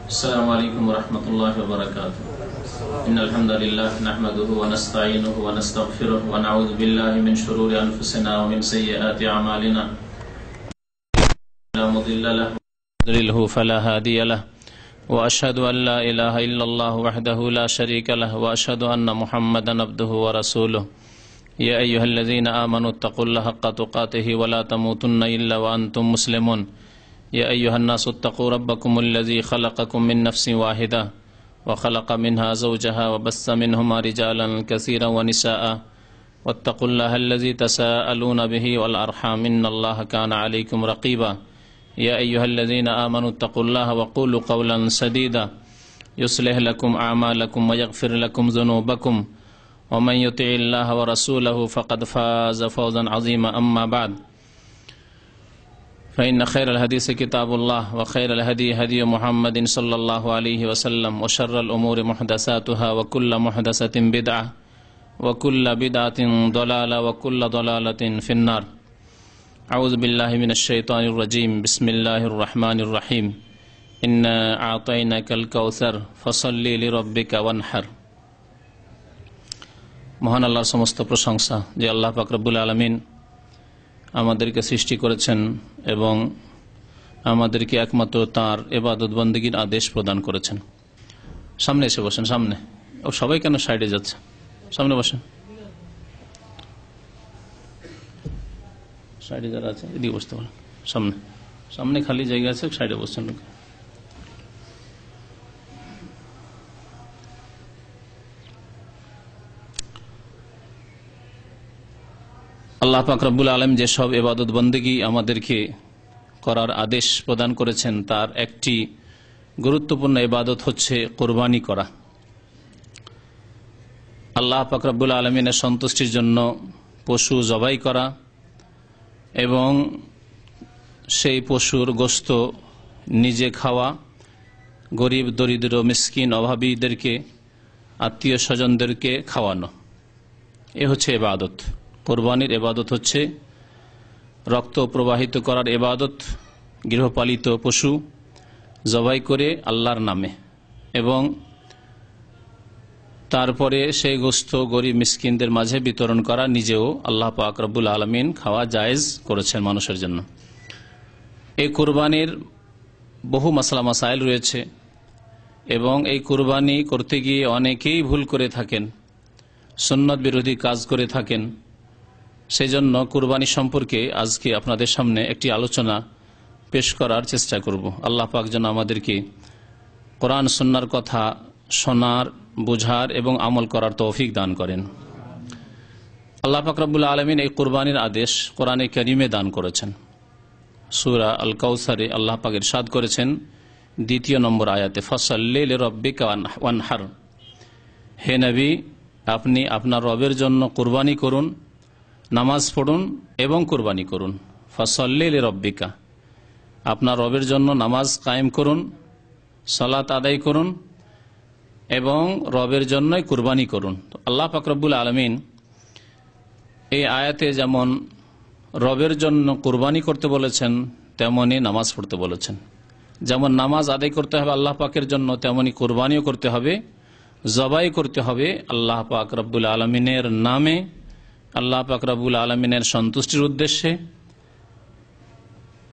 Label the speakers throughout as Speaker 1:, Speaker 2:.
Speaker 1: السلام عليكم ورحمة الله وبركاته. إن الحمد لله نحمده ونستعينه ونستغفره ونعوذ بالله من شرور أنفسنا ومن سيئات أعمالنا. لا مضل له ولا له فلا هادي له وأشهد أن لا إله إلا الله وحده لا شريك له وأشهد أن محمدا عبده ورسوله. يا أيها الذين آمنوا اتقوا الله حق تقاته ولا تموتن إلا وأنتم مسلمون. يا أيها الناس اتقوا ربكم الذي خلقكم من نفس واحدة وخلق منها زوجها وبث منهما رجالا كثيرا ونساء واتقوا الله الذي تساءلون به والأرحام إن الله كان عليكم رقيبا. يا أيها الذين آمنوا اتقوا الله وقولوا قولا سديدا يصلح لكم أعمالكم ويغفر لكم ذنوبكم ومن يطع الله ورسوله فقد فاز فوزا عظيما. أما بعد فإن خير الحديث كتاب الله وخير الهدي هدي محمد صلى الله عليه وسلم وشر الأمور محدثاتها وكل محدثة بدعة وكل بدعة ضلالة وكل ضلالة في النار. أعوذ بالله من الشيطان الرجيم. بسم الله الرحمن الرحيم. إنا أعطيناك الكوثر فصل لربك وانحر. মহান আল্লাহর সমস্ত প্রশংসা যে আল্লাহ পাক রব্বুল আলামিন আমাদেরকে সৃষ্টি করেছেন এবং আমাদেরকে একমাত্র তাঁর ইবাদত বন্দেগীর আদেশ প্রদান করেছেন। সামনে এসে বসেন। সামনে ও সবাই কেন সাইডে যাচ্ছে? সামনে বসেন। সাইডে যারা আছে এদিকে বসতে পারেন। সামনে সামনে খালি জায়গা আছে, সাইডে বসছেন। আল্লাহ পাক রব্বুল আলামিন যেসব ইবাদত বন্দেগী আমাদেরকে করার আদেশ প্রদান করেছেন তার একটি গুরুত্বপূর্ণ ইবাদত হচ্ছে কোরবানি করা। আল্লাহ পাক রব্বুল আলামিনের সন্তুষ্টির জন্য পশু জবাই করা এবং সেই পশুর গোশত নিজে খাওয়া, গরিব দরিদ্র মিসকিন অভাবীদেরকে আত্মীয় স্বজনদেরকে খাওয়ানো, এ হচ্ছে ইবাদত। কোরবানির ইবাদত হচ্ছে রক্ত প্রবাহিত করার ইবাদত, গৃহপালিত পশু জবাই করে আল্লাহর নামে এবং তারপরে সেই গোশত গরিব মিসকিনদের মাঝে বিতরণ করা, নিজেও আল্লাহ পাক রব্বুল আলামিন খাওয়া জায়েজ করেছেন মানুষের জন্য। এই কোরবানির বহু মাসলা মাসাইল রয়েছে এবং এই কোরবানি করতে গিয়ে অনেকেই ভুল করে থাকেন, সুন্নত বিরোধী কাজ করে থাকেন। সেই জন্য কোরবানি সম্পর্কে আজকে আপনাদের সামনে একটি আলোচনা পেশ করার চেষ্টা করব। আল্লাহ পাক যেন আমাদেরকে কোরআন সুন্নাহর কথা শোনার, বোঝার এবং আমল করার তৌফিক দান করেন। আল্লাহ পাক রব্বুল আলামিন এই কোরবানির আদেশ কোরআনে কারীমে দান করেছেন। সূরা আল কাউসারে আল্লাহ পাক ইরশাদ করেছেন 2 নম্বর আয়াতে, ফাসাল্লি লিরাব্বিকা ওয়ানহার। হে নবী, আপনি আপনার রবের জন্য কোরবানি করুন, নামাজ পড়ুন এবং কোরবানি করুন। ফাসাল্লি লিরাব্বিকা, আপনার রবের জন্য নামাজ কায়েম করুন, সালাত আদায় করুন এবং রবের জন্যই কোরবানি করুন। আল্লাহ পাক রব্বুল আলামিন এই আয়াতে যেমন রবের জন্য কোরবানি করতে বলেছেন তেমনই নামাজ পড়তে বলেছেন। যেমন নামাজ আদায় করতে হবে আল্লাহ পাকের জন্য, তেমনই কোরবানিও করতে হবে, জবাই করতে হবে আল্লাহ পাক রব্বুল আলামিনের নামে, আল্লাহ পাক রব্বুল আলামিনের সন্তুষ্টির উদ্দেশ্যে।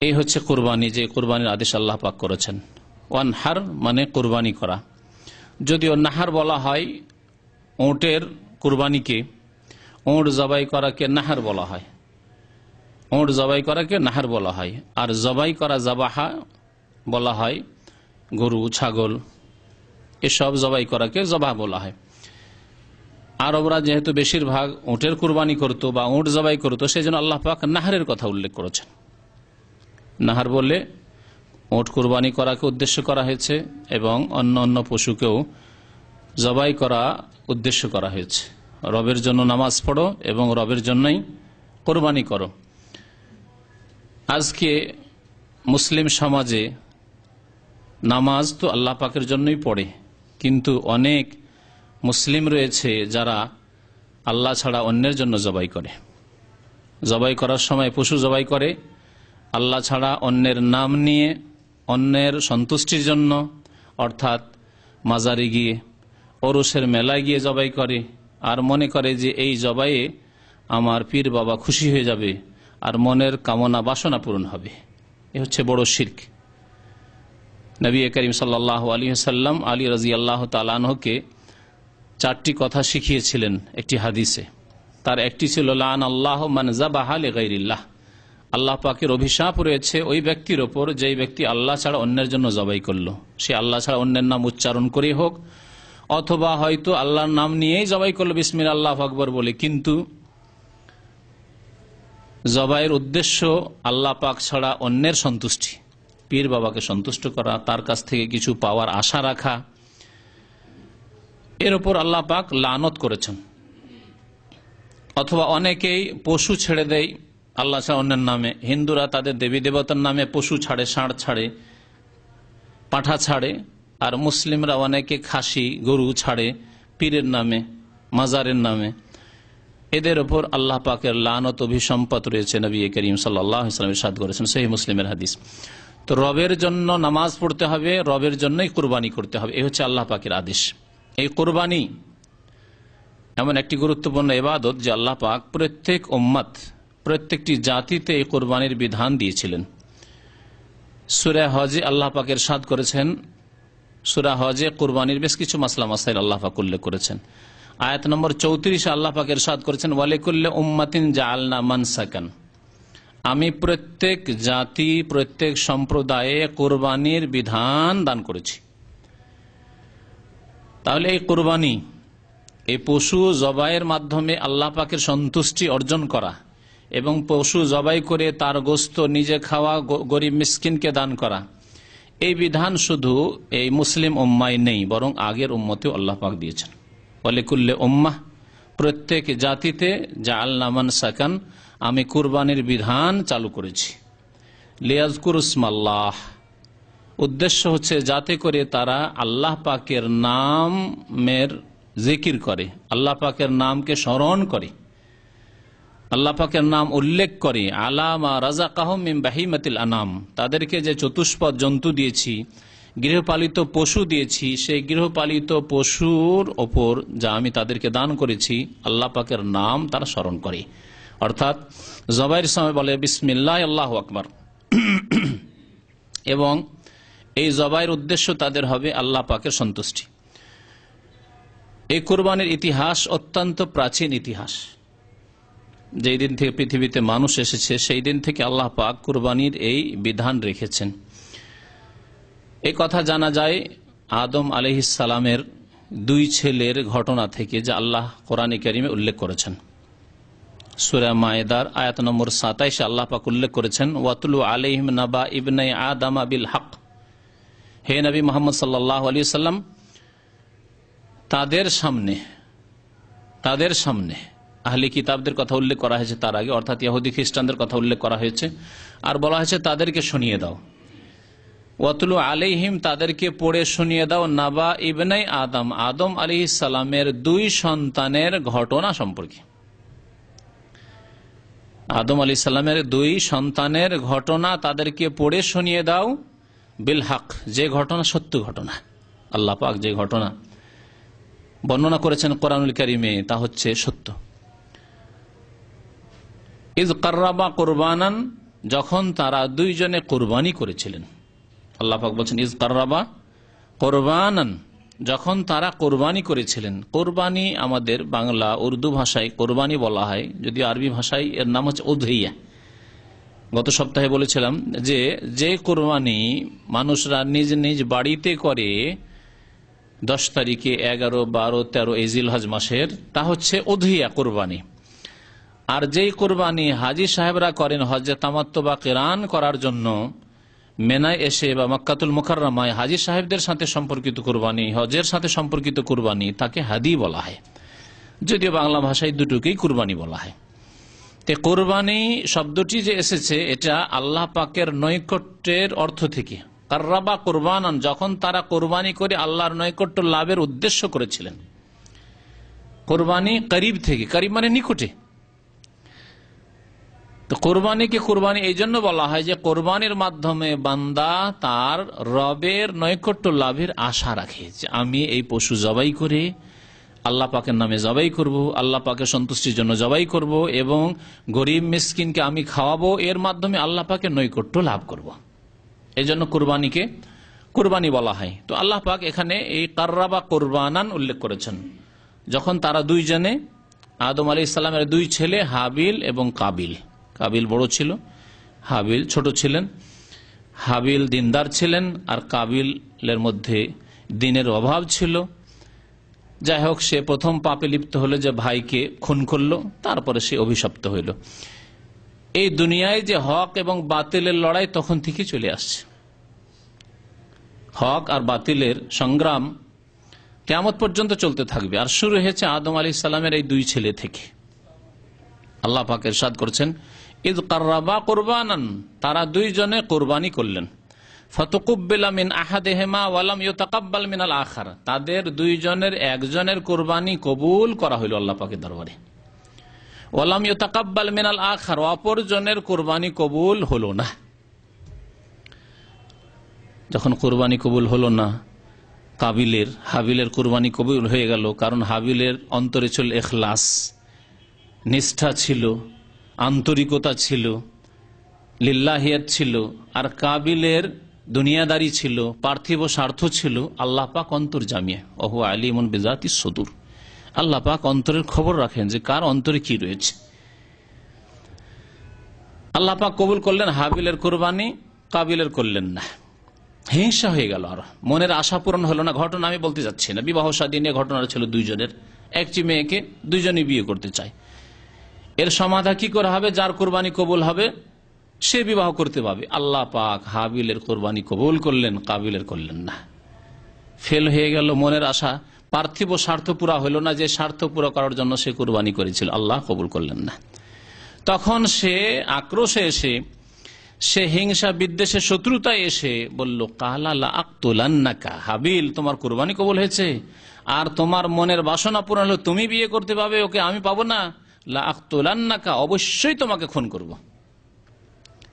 Speaker 1: এই হচ্ছে কোরবানি, যে কোরবানির আদেশ আল্লাহ পাক করেছেন। ওয়ানহার মানে কোরবানি করা। যদিও নাহার বলা হয় ওঁটের কোরবানিকে, ওঁট জবাই করাকে নাহার বলা হয়, ওঁট জবাই করাকে নাহার বলা হয়। আর জবাই করা জাবাহা বলা হয় গরু, ছাগল, এসব জবাই করাকে জবাহ বলা হয়। আরবরা যেহেতু বেশিরভাগ উটের কুরবানি করত বা উট জবাই করত, সেই জন্য আল্লাহ পাক নাহারের কথা উল্লেখ করেছেন। নাহার বলে উট কুরবানি করাকে উদ্দেশ্য করা হয়েছে এবং অন্য অন্য পশুকেও জবাই করা উদ্দেশ্য করা হয়েছে। রবের জন্য নামাজ পড়ো এবং রবের জন্যই কোরবানি করো। আজকে মুসলিম সমাজে নামাজ তো আল্লাহ পাকের জন্যই পড়ে, কিন্তু অনেক মুসলিম রয়েছে যারা আল্লাহ ছাড়া অন্যের জন্য জবাই করে। জবাই করার সময় পশু জবাই করে আল্লাহ ছাড়া অন্যের নাম নিয়ে, অন্যের সন্তুষ্টির জন্য, অর্থাৎ মাজারে গিয়ে ওরসের মেলায় গিয়ে জবাই করে আর মনে করে যে এই জবাইয়ে আমার পীর বাবা খুশি হয়ে যাবে আর মনের কামনা বাসনা পূরণ হবে। এ হচ্ছে বড় শিরক। নবী করিম সাল্লাল্লাহু আলাইহি ওয়াসাল্লাম আলী রাদিয়াল্লাহু তাআলা আনহুকে 4টি কথা শিখিয়েছিলেন একটি হাদিসে। তার একটি ছিল লান আল্লাহ মান যাবাহা লিগাইরিল্লাহ, আল্লাহ পাকের অভিশাপ রয়েছে ওই ব্যক্তির ওপর যেই ব্যক্তি আল্লাহ ছাড়া অন্যের জন্য জবাই করলো। সে আল্লাহ ছাড়া অন্যের নাম উচ্চারণ করে হোক অথবা হয়তো আল্লাহর নাম নিয়েই জবাই করলো বিসমিল্লাহ আল্লাহু আকবার বলে, কিন্তু জবাইয়ের উদ্দেশ্য আল্লাহ পাক ছাড়া অন্যের সন্তুষ্টি, পীর বাবাকে সন্তুষ্ট করা, তার কাছ থেকে কিছু পাওয়ার আশা রাখা, এর উপর আল্লাহ পাক লানত করেছেন। অথবা অনেকেই পশু ছেড়ে দেয় আল্লাহ ছাড়া অন্যের নামে। হিন্দুরা তাদের দেবী দেবতার নামে পশু ছাড়ে, ষাঁড় ছাড়ে, পাঁঠা ছাড়ে, আর মুসলিমরা অনেকে খাসি গরু ছাড়ে পীরের নামে, মাজারের নামে। এদের ওপর আল্লাহ পাকের লানত অভিসম্পাত রয়েছে। নবী করিম সাল্লাল্লাহু আলাইহি ওয়াসাল্লাম ইরশাদ করেছেন সহিহ মুসলিমের হাদিস। তো রবের জন্য নামাজ পড়তে হবে, রবের জন্যই কুরবানি করতে হবে, এই হচ্ছে আল্লাহ পাকের আদেশ। এই কুরবানি এমন একটি গুরুত্বপূর্ণ ইবাদত যে আল্লাহ পাক প্রত্যেক উম্মত, প্রত্যেকটি জাতিতে এই কুরবানির বিধান দিয়েছিলেন। সূরা হজে আল্লাহ পাক ইরশাদ করেছেন, সূরা হজে কুরবানির বেশ কিছু মাসলা মাসাইল আল্লাহ পাক উল্লেখ করেছেন। আয়াত নম্বর 34 আল্লাহ পাক ইরশাদ করেছেন ওয়ালিকুল্লি উম্মাতিন জাআলনা মানসাকান, আমি প্রত্যেক জাতি প্রত্যেক সম্প্রদায়ে কুরবানির বিধান দান করেছি। তাহলে এই কুরবানি, এই পশু জবাইয়ের মাধ্যমে আল্লাহ পাকের সন্তুষ্টি অর্জন করা এবং পশু জবাই করে তার গোশত নিজে খাওয়া, গরিব মিসকিনকে দান করা, এই বিধান শুধু এই মুসলিম উম্মায় নেই, বরং আগের উম্মতেও আল্লাহ পাক দিয়েছেন। ওয়ালিকুল্লি উম্মাহ, প্রত্যেক জাতিতে জাআলনা মানসাকান, আমি কুরবানির বিধান চালু করেছি। লিয়াজকুরু ইসমাল্লাহ, উদ্দেশ্য হচ্ছে যাতে করে তারা আল্লাহ পাকের নামের জিকির করে, আল্লাহ পাকের নামকে স্মরণ করে, আল্লাহ পাকের নাম উল্লেখ করে। আলা মা রাযাকাহুম মিন বাহিমাতিল আনাম, তাদেরকে যে চতুষ্পদ জন্তু দিয়েছি, গৃহপালিত পশু দিয়েছি, সেই গৃহপালিত পশুর ওপর যা আমি তাদেরকে দান করেছি আল্লাহ পাকের নাম তারা স্মরণ করে। অর্থাৎ জবাইয়ের সময় বলে বিসমিল্লাহ আল্লাহু আকবার, এবং এই জবাইয়ের উদ্দেশ্য তাদের হবে আল্লাহ পাকের সন্তুষ্টি। এই কুরবানির ইতিহাস অত্যন্ত প্রাচীন ইতিহাস। যেই দিন থেকে পৃথিবীতে মানুষ এসেছে সেই দিন থেকে আল্লাহ পাক কুরবানির এই বিধান রেখেছেন। এই কথা জানা যায় আদম আলাইহিস সালামের 2 ছেলের ঘটনা থেকে, যা আল্লাহ কোরআনে কারিমে উল্লেখ করেছেন। সূরা মায়েদার আয়াত নম্বর 27 আল্লাহ পাক উল্লেখ করেছেন ওয়াতুলু আলাইহিম নাবা ইবনাই আদম বিল হক, হে নবী মুহাম্মদ সাল্লাল্লাহু আলাইহি ওয়াসাল্লাম তাদের সামনে আহলে কিতাবদের কথা উল্লেখ করা হয়েছে তার আগে, অর্থাৎ ইহুদি খ্রিস্টানদের কথা উল্লেখ করা হয়েছে, আর বলা হয়েছে তাদেরকে শুনিয়ে দাও। ওয়াতুলু আলাইহিম, তাদেরকে পড়ে শুনিয়ে দাও, নাবা ইবনাই আদম, আদম আলাইহিস সালামের 2 সন্তানের ঘটনা সম্পর্কে। আদম আলাইহিস সালামের 2 সন্তানের ঘটনা তাদেরকে পড়ে শুনিয়ে দাও, বিল হক, যে ঘটনা সত্য ঘটনা। আল্লাহ পাক যে ঘটনা বর্ণনা করেছেন কোরআনুল কারীমে তা হচ্ছে সত্য। ইজ কাররাবা কুরবানান, যখন তারা 2 জনে কুরবানি করেছিলেন। আল্লাহ পাক বলছেন ইজ কাররাবা কুরবানান, যখন তারা কুরবানি করেছিলেন। কুরবানি আমাদের বাংলা উর্দু ভাষায় কুরবানি বলা হয়, যদি আরবি ভাষায় এর নাম হচ্ছে উযহিয়া। গত সপ্তাহে বলেছিলাম যে কুরবানি মানুষরা নিজ নিজ বাড়িতে করে 10 তারিখে, 11, 12, 13 এই জিলহজ মাসের, তা হচ্ছে উযহিয়া কুরবানি। আর যেই কুরবানি হাজী সাহেবরা করেন হজ্জে তামাত্তু বা কিরান করার জন্য মেনায় এসে বা মক্কাতুল মুকাররমায় হাজী সাহেবদের সাথে সম্পর্কিত কুরবানি, হজের সাথে সম্পর্কিত কুরবানি, তাকে হাদি বলা হয়। যদিও বাংলা ভাষায় দুটোকেই কুরবানি বলা হয়। তে কুরবানি শব্দটি যে এসেছে এটা আল্লাহ পাকের নৈকট্যের অর্থ থেকে। কাররাবা কুরবানান, যখন তারা কুরবানি করে আল্লাহর নৈকট্য লাভের উদ্দেশ্য করেছিলেন। কুরবানি করিব থেকে, করিব মানে নিকটে। তো কোরবানিকে কোরবানি এই জন্য বলা হয় যে কোরবানির মাধ্যমে বান্দা তার রবের নৈকট্য লাভের আশা রাখে যে আমি এই পশু জবাই করে আল্লাহ পাকের নামে জবাই করব, আল্লাহ পাকের সন্তুষ্টির জন্য জবাই করব এবং গরিব মিসকিনকে আমি খাওয়াবো, এর মাধ্যমে আল্লাহ পাকের নৈকট্য লাভ করব। এই জন্য কোরবানিকে কোরবানি বলা হয়। তো আল্লাহ পাক এখানে এই কাররাবা কোরবানান উল্লেখ করেছেন যখন তারা দুইজনে আদম আলাইহিস সালামের দুই ছেলে হাবিল এবং কাবিল, কাবিল বড় ছিল, হাবিল ছোট ছিলেন। হাবিল দিনদার ছিলেন আর কাবিলের মধ্যে দিনের অভাব ছিল। যাই হোক, সে প্রথম পাপে লিপ্ত হলো যে ভাইকে খুন করলো, তারপরে সে অভিশপ্ত হইল। এই দুনিয়ায় যে হক এবং বাতিলের লড়াই তখন থেকে চলে আসছে। হক আর বাতিলের সংগ্রাম কিয়ামত পর্যন্ত চলতে থাকবে। আর শুরু হয়েছে আদম আলাইহিস সালামের এই দুই ছেলে থেকে। আল্লাহ পাক ইরশাদ করছেন, ইয কাররাবা কুরবানান, তারা দুইজনে কুরবানি করলেন। ফাতুকুব্বিলা মিন আহাদিহিমা ওয়া লাম ইউতাকাব্বাল মিনাল আখার, তাদের দুইজনের একজনের কুরবানি কবুল করা হইল আল্লাহ পাকের দরবারে। ওয়া লাম ইউতাকাব্বাল মিনাল আখার, অপরজনের কুরবানি কবুল হলো না। যখন কুরবানি কবুল হলো না, হাবিলের কুরবানি কবুল হয়ে গেল, কারণ হাবিলের অন্তরে ছিল ইখলাস, নিষ্ঠা ছিল, আন্তরিকতা ছিল, লিল্লাহিয়াত ছিল। আর কাবিলের দুনিয়াদারি ছিল, পার্থিব স্বার্থ ছিল। আল্লাহ পাক অন্তর্জামী, ওহু আলিমুন বিজাতিস সুদূর, আল্লাহ পাক অন্তরের খবর রাখেন যে কার অন্তরে কি রয়েছে। আল্লাহ পাক কবুল করলেন হাবিলের কুরবানি, কাবিলের করলেন না। হিংসা হয়ে গেল, আর মনের আশা পূরণ হলো না। ঘটনা আমি বলতে যাচ্ছি না, বিবাহ শাদী নিয়ে ঘটনা ছিল দুইজনের। একটি মেয়েকে দুইজনই বিয়ে করতে চায়। এর সমাধা কি করে হবে? যার কোরবানি কবুল হবে সে বিবাহ করতে পারবে। আল্লাহ পাক হাবিলের কোরবানি কবুল করলেন, কাবিলের করলেন না। ফেল হয়ে গেল মনের আশা, পার্থিব স্বার্থ পুরা হলো না, যে স্বার্থ পুরা করার জন্য সে কোরবানি করেছিল, আল্লাহ কবুল করলেন না। তখন সে আক্রোশে এসে, সে হিংসা বিদ্বেষে শত্রুতায় এসে বলল, কালা লা আকতুলান্নাকা, হাবিল তোমার কোরবানি কবুল হয়েছে আর তোমার মনের বাসনা পূরণ হলো, তুমি বিয়ে করতে পাবে ওকে, আমি পাবো না। লা আকতুলান্নাকা, অবশ্যই তোমাকে খুন করব,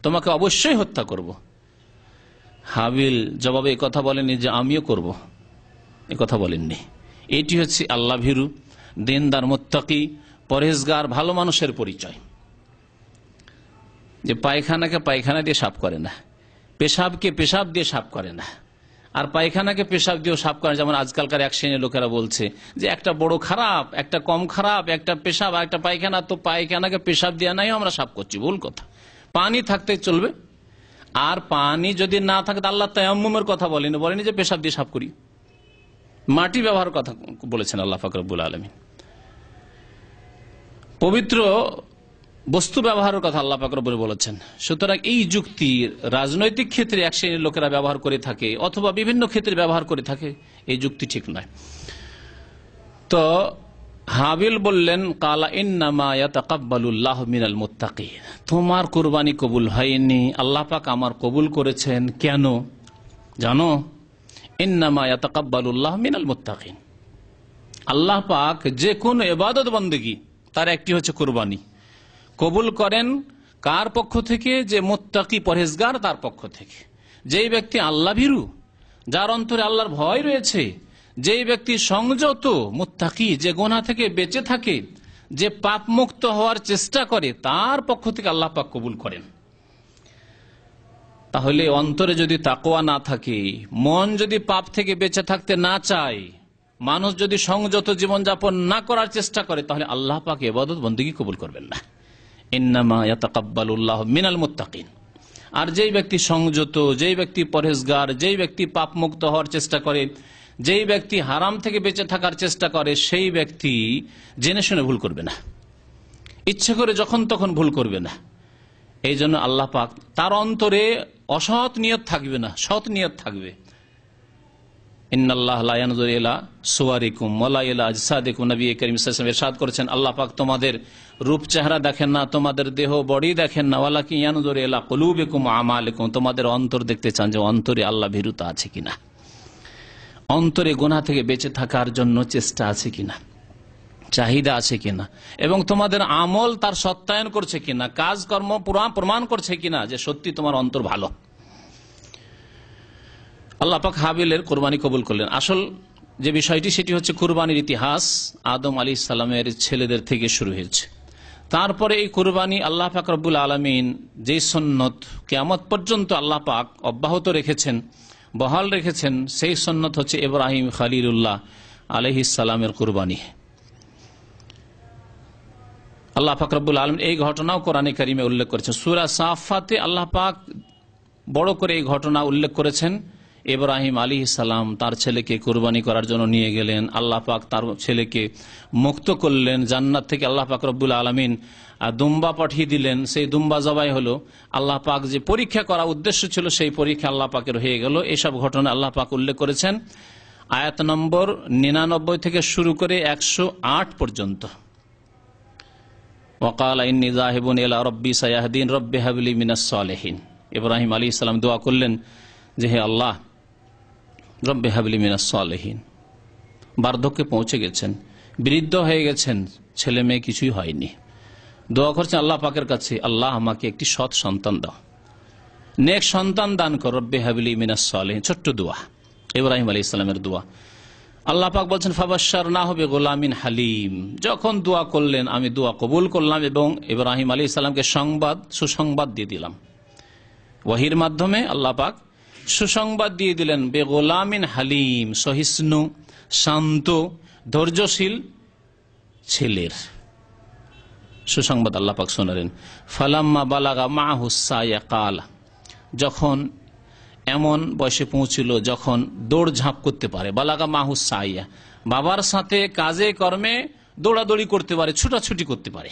Speaker 1: তোমাকে অবশ্যই হত্যা করব। হাবিল জবাবে এই কথা বলেনি যে আমিও করব, এ কথা বলেননি। এটি হচ্ছে আল্লাহ ভীরু, দিনদার, মুত্তাকি, পরহেজগার, ভালো মানুষের পরিচয়। যে পায়খানাকে পায়খানা দিয়ে সাফ করে না, পেশাবকে পেশাব দিয়ে সাফ করে না, আর পায়খানাকে পেশাব দিয়েও সাফ করে। যেমন আজকালকার এক শ্রেণীর লোকেরা বলছে যে একটা বড় খারাপ, একটা কম খারাপ, একটা পেশাব আর একটা পায়খানা, তো পায়খানাকে পেশাব দিয়ে নাই আমরা সাফ করছি। ভুল কথা। পানি থাকতে চলবে, আর পানি যদি না থাকে, আল্লাহ তায়াম্মুমের কথা বলেনি যে পেশাব দিয়ে সাফ করি। মাটি ব্যবহারের কথা বলেছেন আল্লাহ পাক রব্বুল আলামিন। পবিত্র বস্তু ব্যবহারের কথা আল্লাহ পাক রব্বুল বলেছেন। সুতরাং এই যুক্তি রাজনৈতিক ক্ষেত্রে এক শ্রেণীর লোকেরা ব্যবহার করে থাকে, অথবা বিভিন্ন ক্ষেত্রে ব্যবহার করে থাকে, এই যুক্তি ঠিক নয়। তো হাবিল বললেন, কালা ইন্নামা ইয়াতাকাব্বালুল্লাহু মিনাল মুত্তাকিন, তোমার কুরবানি কবুল হয়নি, আল্লাহ পাক আমার কবুল করেছেন। কেন জানো? ইন্নামা ইয়াতাকাব্বালুল্লাহু মিনাল মুত্তাকিন, আল্লাহ পাক যে কোন ইবাদত বন্দেগী তার একটি হচ্ছে কুরবানি, কবুল করেন কার পক্ষ থেকে? যে মুত্তাকি, পরহেজগার, তার পক্ষ থেকে। যেই ব্যক্তি আল্লাহ ভীরু, যার অন্তরে আল্লাহর ভয় রয়েছে, যেই ব্যক্তি সংযত, মুত্তাকি, যে গুনাহ থেকে বেঁচে থাকে, যে পাপ মুক্ত হওয়ার চেষ্টা করে, তার পক্ষ থেকে আল্লাহ পাক কবুল করেন। তাহলে অন্তরে যদি তাকওয়া না থাকে, মন যদি পাপ থেকে বেঁচে থাকতে না চায়, মানুষ যদি সংযত জীবনযাপন না করার চেষ্টা করে, তাহলে আল্লাহ পাক ইবাদত বন্দেগী কবুল করবেন না। ইন্নামা ইয়াতাকাব্বালুল্লাহু মিনাল মুত্তাকিন। আর যেই ব্যক্তি সংযত, যেই ব্যক্তি পরহেজগার, যেই ব্যক্তি পাপ মুক্ত হওয়ার চেষ্টা করে, যেই ব্যক্তি হারাম থেকে বেঁচে থাকার চেষ্টা করে, সেই ব্যক্তি জেনে শুনে ভুল করবে না, ইচ্ছে করে যখন তখন ভুল করবে না। এই জন্য আল্লাহ পাক তার অন্তরে অসৎ নিয়ত থাকবে না, সৎ নিয়ত থাকবে। ইন্নাল্লাহ লা ইয়ানজুরু ইলা সুওয়ারিকুম ওয়ালা ইলা আজসাদিকুম, নবী করিম সাল্লাল্লাহু আলাইহি ওয়াসাল্লাম ইরশাদ করেছেন, আল্লাহ পাক তোমাদের রূপ চেহারা দেখেন না, তোমাদের দেহ বডি দেখেন না, ওয়ালাকিন ইয়ানজুরু ইলা কুলুবিকুম ওয়া আমালিকুম, তোমাদের অন্তর দেখতে চান যে অন্তরে আল্লাহ ভীরুতা আছে কিনা, অন্তরে গুনাহ থেকে বেঁচে থাকার জন্য চেষ্টা আছে কিনা। চাহিদা আছে কিনা, এবং তোমাদের আমল তার সত্যায়ন করছে কিনা, কাজকর্ম প্রমাণ করছে কিনা যে সত্যি তোমার অন্তর ভালো। আল্লাহ পাক হাবিলের কোরবানি কবুল করলেন। আসল যে বিষয়টি সেটি হচ্ছে কুরবানির ইতিহাস আদম আলাইহিস সালামের ছেলেদের থেকে শুরু হয়েছে। তারপরে এই কুরবানি আল্লাহ পাক রব্বুল আলামিন যে সুন্নত কিয়ামত পর্যন্ত আল্লাহ পাক অব্যাহত রেখেছেন, বহাল রেখেছেন, সেই সুন্নত হচ্ছে ইব্রাহিম খলিলুল্লাহ আলাইহিস সালামের কুরবানি। আল্লাহ পাক রব্বুল আলামিন এই ঘটনাও কোরআনে কারিমে উল্লেখ করেছেন। সূরা সাফফাতে আল্লাহ পাক বড় করে এই ঘটনা উল্লেখ করেছেন। ইব্রাহিম আলাইহিস সালাম তার ছেলেকে কুরবানি করার জন্য নিয়ে গেলেন। আল্লাহ পাক তার ছেলেকে মুক্ত করলেন জান্নাত থেকে। আল্লাহ পাক রব্বুল আলামিন দুম্বা পাঠিয়ে দিলেন, সেই দুম্বা জবাই হলো। আল্লাহ পাক যে পরীক্ষা করা উদ্দেশ্য ছিল সেই পরীক্ষা আল্লাহ পাকের হয়ে গেল। এসব ঘটনা আল্লাহ পাক উল্লেখ করেছেন আয়াত নম্বর 99 থেকে শুরু করে 108 পর্যন্ত। ওয়াকালা ইন্নী যাহিবুন ইলা রাব্বি সায়াহদিন রব্বি হাবলি মিনাস সালিহিন। ইব্রাহিম আলাইহিস সালাম দোয়া করলেন যে হে আল্লাহ, রব্বি হাবলি মিনাস সালিহিন। বার্ধক্যে পৌঁছে গেছেন, বৃদ্ধ হয়ে গেছেন, ছেলে মেয়ে কিছুই হয়নি। দোয়া করছেন আল্লাহ পাকের কাছে, আল্লাহ আমাকে একটি সৎ সন্তান দাও, নেক সন্তান দান কর, রব্বি হাবলি মিনাস সালিহিন। ছোট্ট দোয়া, ইব্রাহিম আলাইহিস সালামের দোয়া। আল্লাহ পাক বলছেন ফাবাশশারনাহু বিগুলামিন হালিম। যখন দোয়া করলেন আমি দোয়া কবুল করলাম এবং ইব্রাহিম আলাইহিস সালামকে সুসংবাদ দিয়ে দিলাম। ওয়াহির মাধ্যমে আল্লাহ পাক সুসংবাদ দিয়ে দিলেন বেগোলামিন হালিম, সহিষ্ণু, শান্ত, ধৈর্যশীল ছেলের সুসংবাদ আল্লাহ পাক শোনালেন। ফালাম্মা বালাগা মাহুস সায়া কালা, যখন এমন বয়সে পৌঁছিল যখন দৌড়ঝাঁপ করতে পারে, বালাগা মাহুস সাইয়া, বাবার সাথে কাজে কর্মে দৌড়াদৌড়ি করতে পারে, ছুটাছুটি করতে পারে।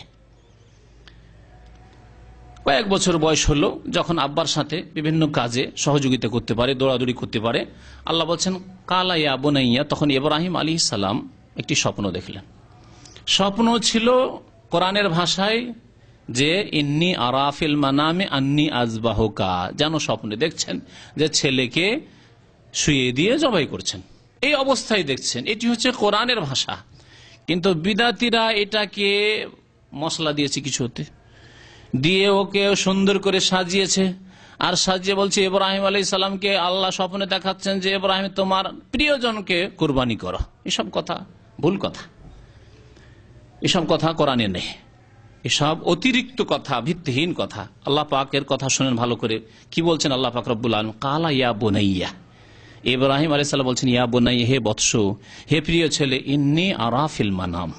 Speaker 1: কয়েক বছর বয়স হলো যখন আব্বার সাথে বিভিন্ন কাজে সহযোগিতা করতে পারে, দৌড়াদৌড়ি করতে পারে। আল্লাহ বলছেন কালা ইয়া বুনাইয়া, তখন ইব্রাহিম আলাইহিস সালাম একটি স্বপ্ন দেখলেন। স্বপ্ন ছিল কোরআনের ভাষায় যে ইন্নী আরাফিল মানামে আন্নী আজবাহুকা, যেন স্বপ্নে দেখছেন যে ছেলেকে শুয়ে দিয়ে জবাই করছেন, এই অবস্থায় দেখছেন। এটি হচ্ছে কোরআনের ভাষা। কিন্তু বিদাতিরা এটাকে মশলা দিয়েছে কিছুতে, দিয়ে ওকে সুন্দর করে সাজিয়েছে, আর সাজিয়ে বলছে ইব্রাহিম আলাইহিস সালামকে আল্লাহ স্বপ্নে দেখাচ্ছেন যে ইব্রাহিম তোমার প্রিয়জনকে কুরবানি করো। এসব কথা ভুল কথা, এসব কথা কোরআনে নেই, এসব অতিরিক্ত কথা, ভিত্তিহীন কথা। আল্লাহ পাকের কথা শুনেন ভালো করে, কি বলছেন আল্লাহ পাক রব্বুল আলামিন, কালা ইয়া বুনাইয়া। ইব্রাহিম আলাইহিস সালাম বলছেন ইয়া বুনাইয়া, হে বৎস, হে প্রিয় ছেলে, ইন্নী আরাফিল মানাম,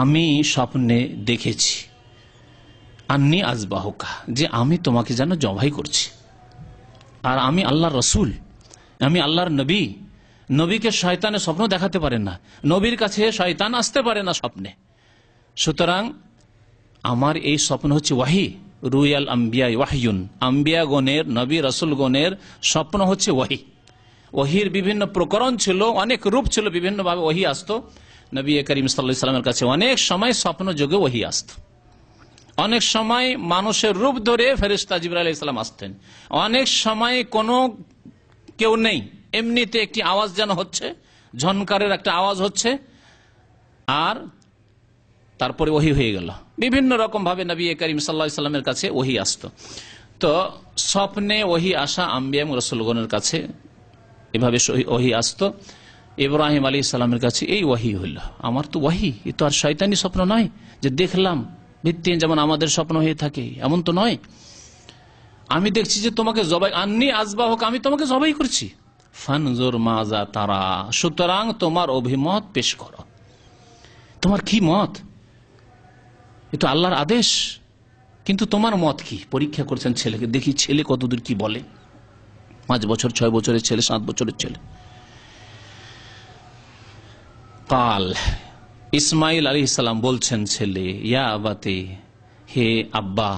Speaker 1: আমি স্বপ্নে দেখেছি, আন্নী আজবাহুকা, যে আমি তোমাকে যেন জবাই করছি। আর আমি আল্লাহর রসুল, আমি আল্লাহর নবী। নবীকে শয়তানে স্বপ্ন দেখাতে পারে না, নবীর কাছে শয়তান আসতে পারে না স্বপ্নে। সুতরাং আমার এই স্বপ্ন হচ্ছে ওয়াহি, রুয়াল আম্বিয়া ওয়াহিউন, আম্বিয়া গণের, নবী রসুল গণের স্বপ্ন হচ্ছে ওয়াহি। ওহির বিভিন্ন প্রকরণ ছিল, অনেক রূপ ছিল, বিভিন্নভাবে ওহি আসতো। নবী করিম সাল্লাল্লাহু আলাইহি ওয়াসাল্লামের কাছে অনেক সময় স্বপ্ন যোগে ওহি আসতো। অনেক সময় মানুষের রূপ ধরে ফেরেশতা জিবরাইল আলাইহিস সালাম আসতেন। অনেক সময় কোনো কেউ নেই, এমনিতে একটি আওয়াজ যেন হচ্ছে, ঝনকারের একটা আওয়াজ হচ্ছে, আর তারপরে ওহি হয়ে গেল। বিভিন্ন রকম ভাবে নবী করিম সাল্লাল্লাহু আলাইহি ওয়াসাল্লামের কাছে ওহি আসতো। তো স্বপ্নে ওহি আসা আম্বিয়া এবং রাসূলগণের কাছে এভাবে ওহি আসতো। ইব্রাহিম আলাইহিস সালামের কাছে এই ওহি হইল, আমার তো ওহি, এ তো আর শয়তানি স্বপ্ন নয় যে দেখলাম ভিত্তিহীন যেমন আমাদের স্বপ্ন হয়ে থাকে, এমন তো নয়। আমি দেখছি যে তোমাকে জবাই, আন্নী আজবাহুকা, আমি তোমাকে জবাই করছি। ফানজুর মাজা তারা, সুতরাং তোমার অভিমত পেশ করো, তোমার কি মত? এ তো আল্লাহর আদেশ, কিন্তু তোমার মত কি? পরীক্ষা করছেন ছেলেকে, দেখি ছেলে কতদূর কি বলে। 5 বছর 6 বছরের ছেলে, 7 বছরের ছেলে। কাল, ইসমাইল আলাইহিস সালাম বলছেন ছেলে, ইয়া আবাতে, হে আব্বা,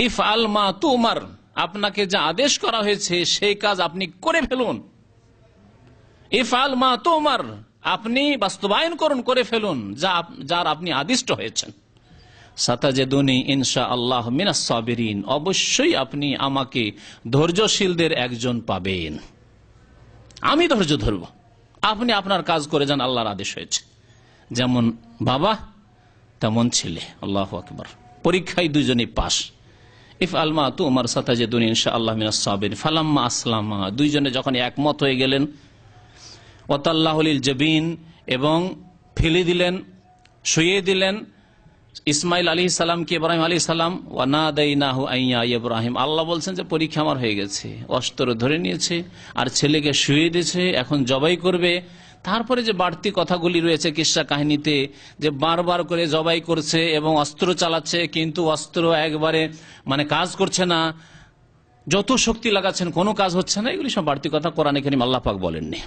Speaker 1: ইফআল মা তুমার, আপনাকে যা আদেশ করা হয়েছে সেই কাজ আপনি করে ফেলুন। ইফআল মা তুমার, আপনি বাস্তবায়ন করুন, করে ফেলুন যার আপনি আদিষ্ট হয়েছেন। সাতাজিদুনি ইনশাআল্লাহ মিনাস সাবিরিন, অবশ্যই আপনি আমাকে ধৈর্যশীলদের একজন পাবেন। আমি ধৈর্য ধরব, আপনি আপনার কাজ করে যান, আল্লাহর আদেশ হয়েছে। যেমন বাবা তেমন ছেলে। আল্লাহু আকবার। পরীক্ষায় দুজনেই পাস। ইফ আলমা তু উমার সাতাজেদুন ইনশাআল্লাহ মিনাস সাবিরিন। ফালাম্মা আসলামা, দুইজনে যখন একমত হয়ে গেলেন, ওয়াতাল্লাহুল জাবিন, এবং ফেলে দিলেন, শুইয়ে দিলেন ইসমাইল আলাইহিস সালামকে, ইব্রাহিম আলাইহিস সালাম, ওয়া নাদাইনাহু আইয়া ইব্রাহিম। আল্লাহ বলছেন যে পরীক্ষা আমার হয়ে গেছে, অস্ত্র ধরে নিয়েছে আর ছেলেকে শুইয়ে দিয়েছে, এখন জবাই করবে। তারপরে যে বাড়তি কথাগুলি রয়েছে কিসসা কাহিনীতে, যে বারবার করে জবাই করছে এবং অস্ত্র চালাচ্ছে, কিন্তু অস্ত্র একবারে কাজ করছে না, যত শক্তি লাগাচ্ছেন কোনো কাজ হচ্ছে না, এগুলি সব বাড়তি কথা কোরআনে কারীম আল্লাহ পাক বলেননি।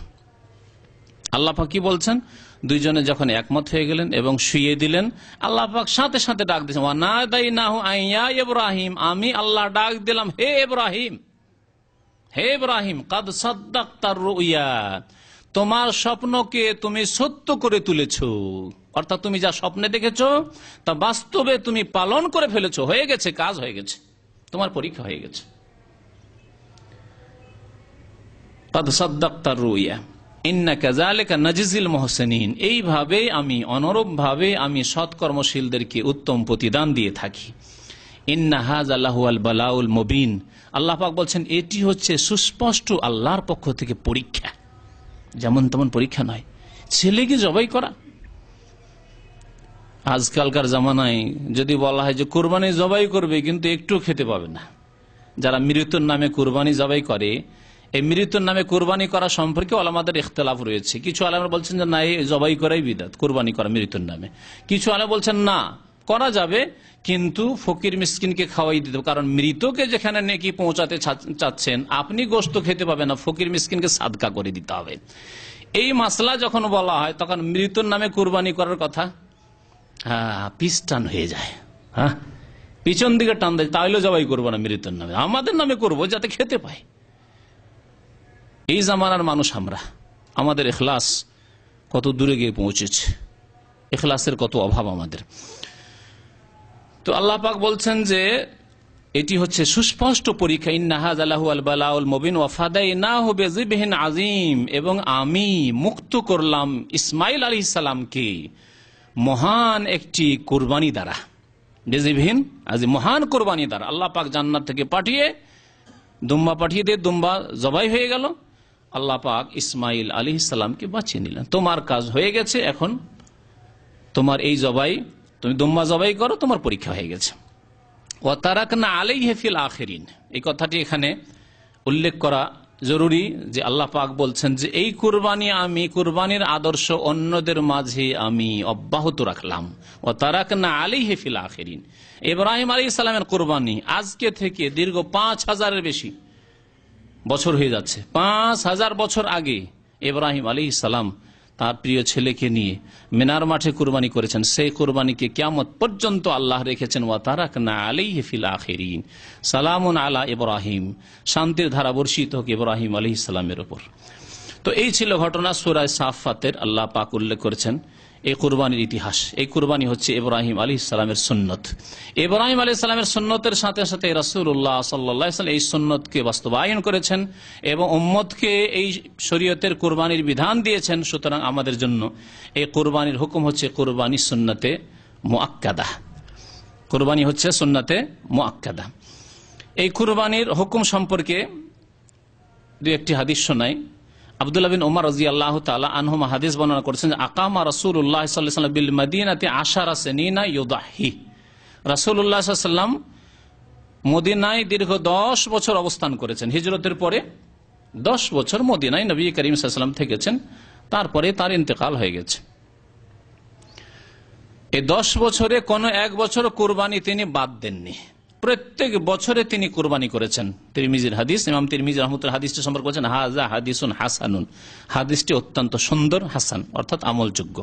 Speaker 1: আল্লাহ পাক কি বলছেন? দুইজনে যখন একমত হয়ে গেলেন এবং শুইয়ে দিলেন, আল্লাহ পাক সাথে সাথে ডাক দিয়েছেন, ওয়া নাদাইনাহু আইয়া ইব্রাহিম, আমি আল্লাহ ডাক দিলাম, হে ইব্রাহিম, হে ইব্রাহিম, কাদ সাদ্দাকতার রুইয়া, তোমার স্বপ্নকে তুমি সত্য করে তুলেছো। অর্থাৎ তুমি যা স্বপ্নে দেখেছো তা বাস্তবে তুমি পালন করে ফেলেছো, হয়ে গেছে, কাজ হয়ে গেছে, তোমার পরীক্ষা হয়ে গেছে। কাদ সাদ্দাকতার রুইয়া ইন্না কাযালিকা নাজিজিল মুহসিনিন, এইভাবে আমি, অনুরূপভাবে আমি সৎকর্মশীলদেরকে উত্তম প্রতিদান দিয়ে থাকি। ইন্না হাযা লাহুয়াল বালাউল মুবিন, আল্লাহ পাক বলছেন এটি হচ্ছে সুস্পষ্ট আল্লাহর পক্ষ থেকে পরীক্ষা, যেমন তেমন পরীক্ষা নয়। ছেলেকে জবাই করা, আজকালকার জামানায় যদি বলা হয় যে কুরবানি জবাই করবে, কিন্তু একটু খেতে পাবে না। যারা মৃত্যুর নামে কুরবানি জবাই করে, এই মৃত্যুর নামে কুরবানি করা সম্পর্কে ওলামাদের ইখতিলাফ রয়েছে। কিছু আলেম বলছেন যে না, এই জবাই করাই বিদআত, কুরবানি করা মৃত্যুর নামে। কিছু আলেম বলছেন না, করা যাবে, কিন্তু ফকির মিসকিনকে খাওয়াই দিতে হবে, কারণ মৃতকে যেখানে নেকি পৌঁছাতে চাচ্ছেন, আপনি গোশত খেতে পাবেন না, ফকির মিসকিনকে সাদকা করে দিতে হবে। এই মাসলা যখন বলা হয়, তখন মৃত্যুর নামে কুরবানি করার কথা পিছটান হয়ে যায়, পিছন দিকে টান দেয়, তাহলে জবাই করবো না মৃত্যুর নামে, আমাদের নামে করবো যাতে খেতে পাই। এই জামানার মানুষ আমরা, আমাদের ইখলাস কত দূরে গিয়ে পৌঁছেছে, ইখলাসের কত অভাব আমাদের। তো আল্লাহ পাক বলছেন যে এটি হচ্ছে সুস্পষ্ট পরীক্ষা। ইন্না হাযা লাহুয়াল বালাউল মুবিন ওয়া ফাদাইনাহু বিযিবহিন আযীম, এবং আমি মুক্ত করলাম ইসমাইল আলাইহিস সালামকে মহান একটি কুরবানি দ্বারা। বিযিবহিন আযীম, মহান কুরবানি দ্বারা। আল্লাহ পাক জান্নাত থেকে পাঠিয়ে দুম্বা পাঠিয়ে দিয়ে দুম্বা জবাই হয়ে গেল, আল্লাহ পাক ইসমাইল আলাইহিস সালামকে বাঁচিয়ে নিলেন। তোমার কাজ হয়ে গেছে, এখন তোমার এই জবাই, তুমি দুম্বা জবাই করো, তোমার পরীক্ষা হয়ে গেছে। ওয়া তারাকনা আলাইহি ফিল আখিরিন, এই কথাটি এখানে উল্লেখ করা জরুরি যে আল্লাহ পাক বলছেন যে এই কুরবানি, আমি কুরবানির আদর্শ অন্যদের মাঝে আমি অব্যাহত রাখলাম। ওয়া তারাকনা আলাইহি ফিল আখিরিন, ইব্রাহিম আলাইহিস সালামের কুরবানি আজকে থেকে দীর্ঘ 5000-এর বেশি বছর হয়ে যাচ্ছে। 5000 বছর আগে ইব্রাহিম আলাইহিস সালাম তার প্রিয় ছেলেকে নিয়ে মিনার মাঠে কুরবানি করেছেন। সেই কুরবানিকে কিয়ামত পর্যন্ত আল্লাহ রেখেছেন। ওয়া তারাকনা আলাইহি ফিল আখিরিন সালামুন আলা ইব্রাহিম, শান্তির ধারা বর্ষিত হোক ইব্রাহিম আলাইহিস সালামের উপর। তো এই ছিল ঘটনা। সূরা সাফফাতের আল্লাহ পাক উল্লেখ করেছেন এই কুরবানির ইতিহাস। এই কুরবানি হচ্ছে ইব্রাহিম আলাইহিস সালামের সুন্নত। ইব্রাহিম আলাইহিস সালামের সুন্নতের সাথে সাথে রাসূলুল্লাহ সাল্লাল্লাহু আলাইহি ওয়াসাল্লাম এই সুন্নতকে বাস্তবায়ন করেছেন এবং উম্মতকে এই শরীয়তের কুরবানির বিধান দিয়েছেন। সুতরাং আমাদের জন্য এই কুরবানির হুকুম হচ্ছে কুরবানি সুন্নতে মুআক্কাদা। কুরবানি হচ্ছে সুন্নতে মুআক্কাদা। এই কুরবানির হুকুম সম্পর্কে দুই একটি হাদিস শোনাই। আব্দুল্লাহ বিন উমর রাদিয়াল্লাহু তাআলা আনহুমা হাদিস বর্ণনা করেছেন যে আকামা রাসূলুল্লাহ সাল্লাল্লাহু আলাইহি ওয়াসাল্লাম বিল মদিনাতি 10 সিনিনা ইউদাহি, রাসূলুল্লাহ সাল্লাল্লাহু আলাইহি ওয়াসাল্লাম মদিনায় দীর্ঘ 10 বছর অবস্থান করেছেন। হিজরতের পরে 10 বছর মদিনায় নবী করিম সাল্লাল্লাহু আলাইহি ওয়াসাল্লাম থেকেছেন, তারপরে তার ইন্তেকাল হয়ে গেছে। এই 10 বছরে কোনো এক বছর কুরবানি তিনি বাদ দেননি, প্রত্যেক বছরে তিনি কুরবানি করেছেন। তিরমিজির হাদিস, ইমাম তিরমিজি রাহমাতুল্লাহ হাদিসটি সম্পর্কে বলেছেন হাযা হাদিসুন হাসানুন, হাদিসটি অত্যন্ত সুন্দর, হাসান অর্থাৎ আমলযোগ্য।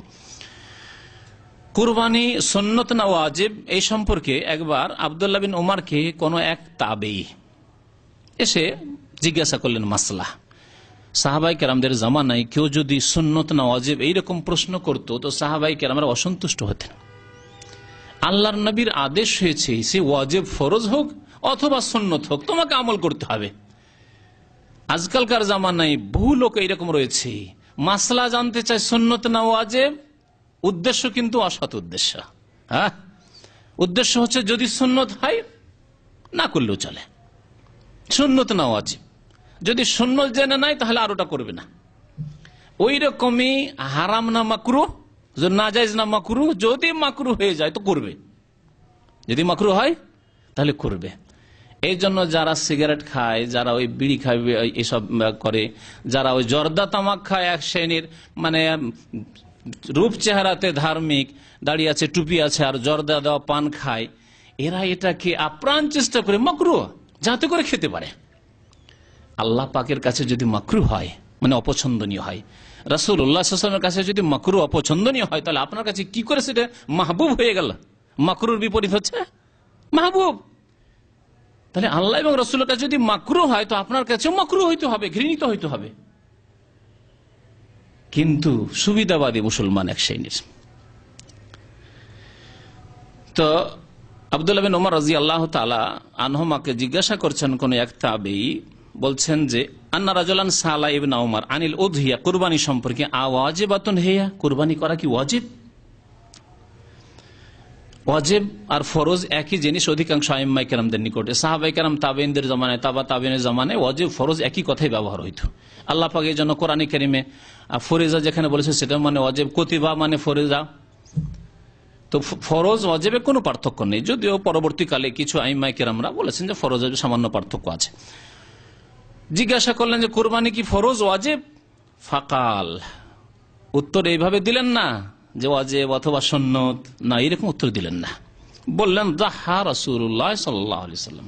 Speaker 1: কুরবানি সুন্নত না ওয়াজিব এই সম্পর্কে একবার আব্দুল্লাহ বিন উমরকে কোন এক তাবেঈ এসে জিজ্ঞাসা করলেন মাসলা। সাহাবায়ে কেরামদের জামানায় কেউ যদি সুন্নত না ওয়াজিব এইরকম প্রশ্ন করত তো সাহাবায়ে কেরামরা অসন্তুষ্ট হতেন। আল্লাহর নবীর আদেশ হয়েছে সে ওয়াজিব ফরজ হোক অথবা সুন্নত হোক, তোমাকে আমল করতে হবে। আজকালকার জামানায় বহু লোক এইরকম রয়েছে, মাসলা জানতে চায় সুন্নত না ওয়াজিব, উদ্দেশ্য কিন্তু অসৎ উদ্দেশ্য। হ্যাঁ, উদ্দেশ্য হচ্ছে যদি সুন্নত হয় না করলেও চলে, সুন্নত না ওয়াজিব। যদি সুন্নত জেনে নাই তাহলে আর ওটা করবে না। ওই রকমই হারাম না মাকরুহ, নাজায়েজ না মাকরুহ, যদি মাকরুহ হয়ে যায় তো করবে, যদি মাকরুহ হয় তাহলে করবে। এই জন্য যারা সিগারেট খায়, যারা ওই বিড়ি খায়, এসব করে, যারা ওই জর্দা তামাক খায়, এক শ্রেণীর মানে রূপ চেহারাতে ধার্মিক, দাঁড়িয়ে আছে, টুপি আছে, আর জর্দা দেওয়া পান খায়, এরা এটাকে আপ্রাণ চেষ্টা করে মাকরুহ যাতে করে খেতে পারে। আল্লাহ পাকের কাছে যদি মাকরুহ হয় মানে অপছন্দনীয় হয়, রাসূলুল্লাহ সাল্লাল্লাহু আলাইহি ওয়াসাল্লামের কাছে যদি মাকরুহ অপছন্দনীয় হয়, তাহলে আপনার কাছে কি করে সেটা মাহবুব হয়ে গেল? মাকরুহর বিপরীত হচ্ছে মাহবুব। তাহলে আল্লাহ এবং রাসূলের কাছে যদি মাকরুহ হয় তো আপনার কাছে মাকরুহ হইতে হবে, ঘৃণিত হইতে হবে। কিন্তু সুবিধাবাদী মুসলমান এক শ্রেণীর। তো আব্দুল্লাহ বিন ওমর রাদিয়াল্লাহু তাআলা আনহুমাকে জিজ্ঞাসা করছেন কোন এক তাবেঈ, বলছেন যে আন্না রাজুলান সালা ইবনে ওমর আনিল উযহিয়া, কুরবানি সম্পর্কে, আওয়াজিবাতুন হিয়া, কুরবানি করা কি ওয়াজিব? ওয়াজিব আর ফরজ একই জিনিস অধিকাংশ আইম্মায়ে কেরামদের নিকটে, সাহাবায়ে কেরাম, তাবেঈনদের জামানায়, তাবা তাবেঈনের জামানায় ওয়াজিব ফরজ একই কথাই ব্যবহার হইতো। আল্লাহ পাক এই জন্য কোরআনে কারিমে ফরিজা যেখানে বলেছে সেটা মানে ওয়াজিব, কুতিবা মানে ফরিজা। তো ফরজ ওয়াজিবে কোনো পার্থক্য নেই, যদিও পরবর্তীকালে কিছু আইম্মায়ে কেরামরা বলেছেন যে ফরজ সামান্য পার্থক্য আছে। জিজ্ঞাসা করলেন যে কুরবানি কি ফরজ ওয়াজিব? ফাকাল, উত্তর এইভাবে দিলেন না যে ওয়াজিব অথবা সুন্নত, না, এরকম উত্তর দিলেন না। বললেন যাহা রাসূলুল্লাহ সাল্লাল্লাহু আলাইহি ওয়াসাল্লাম,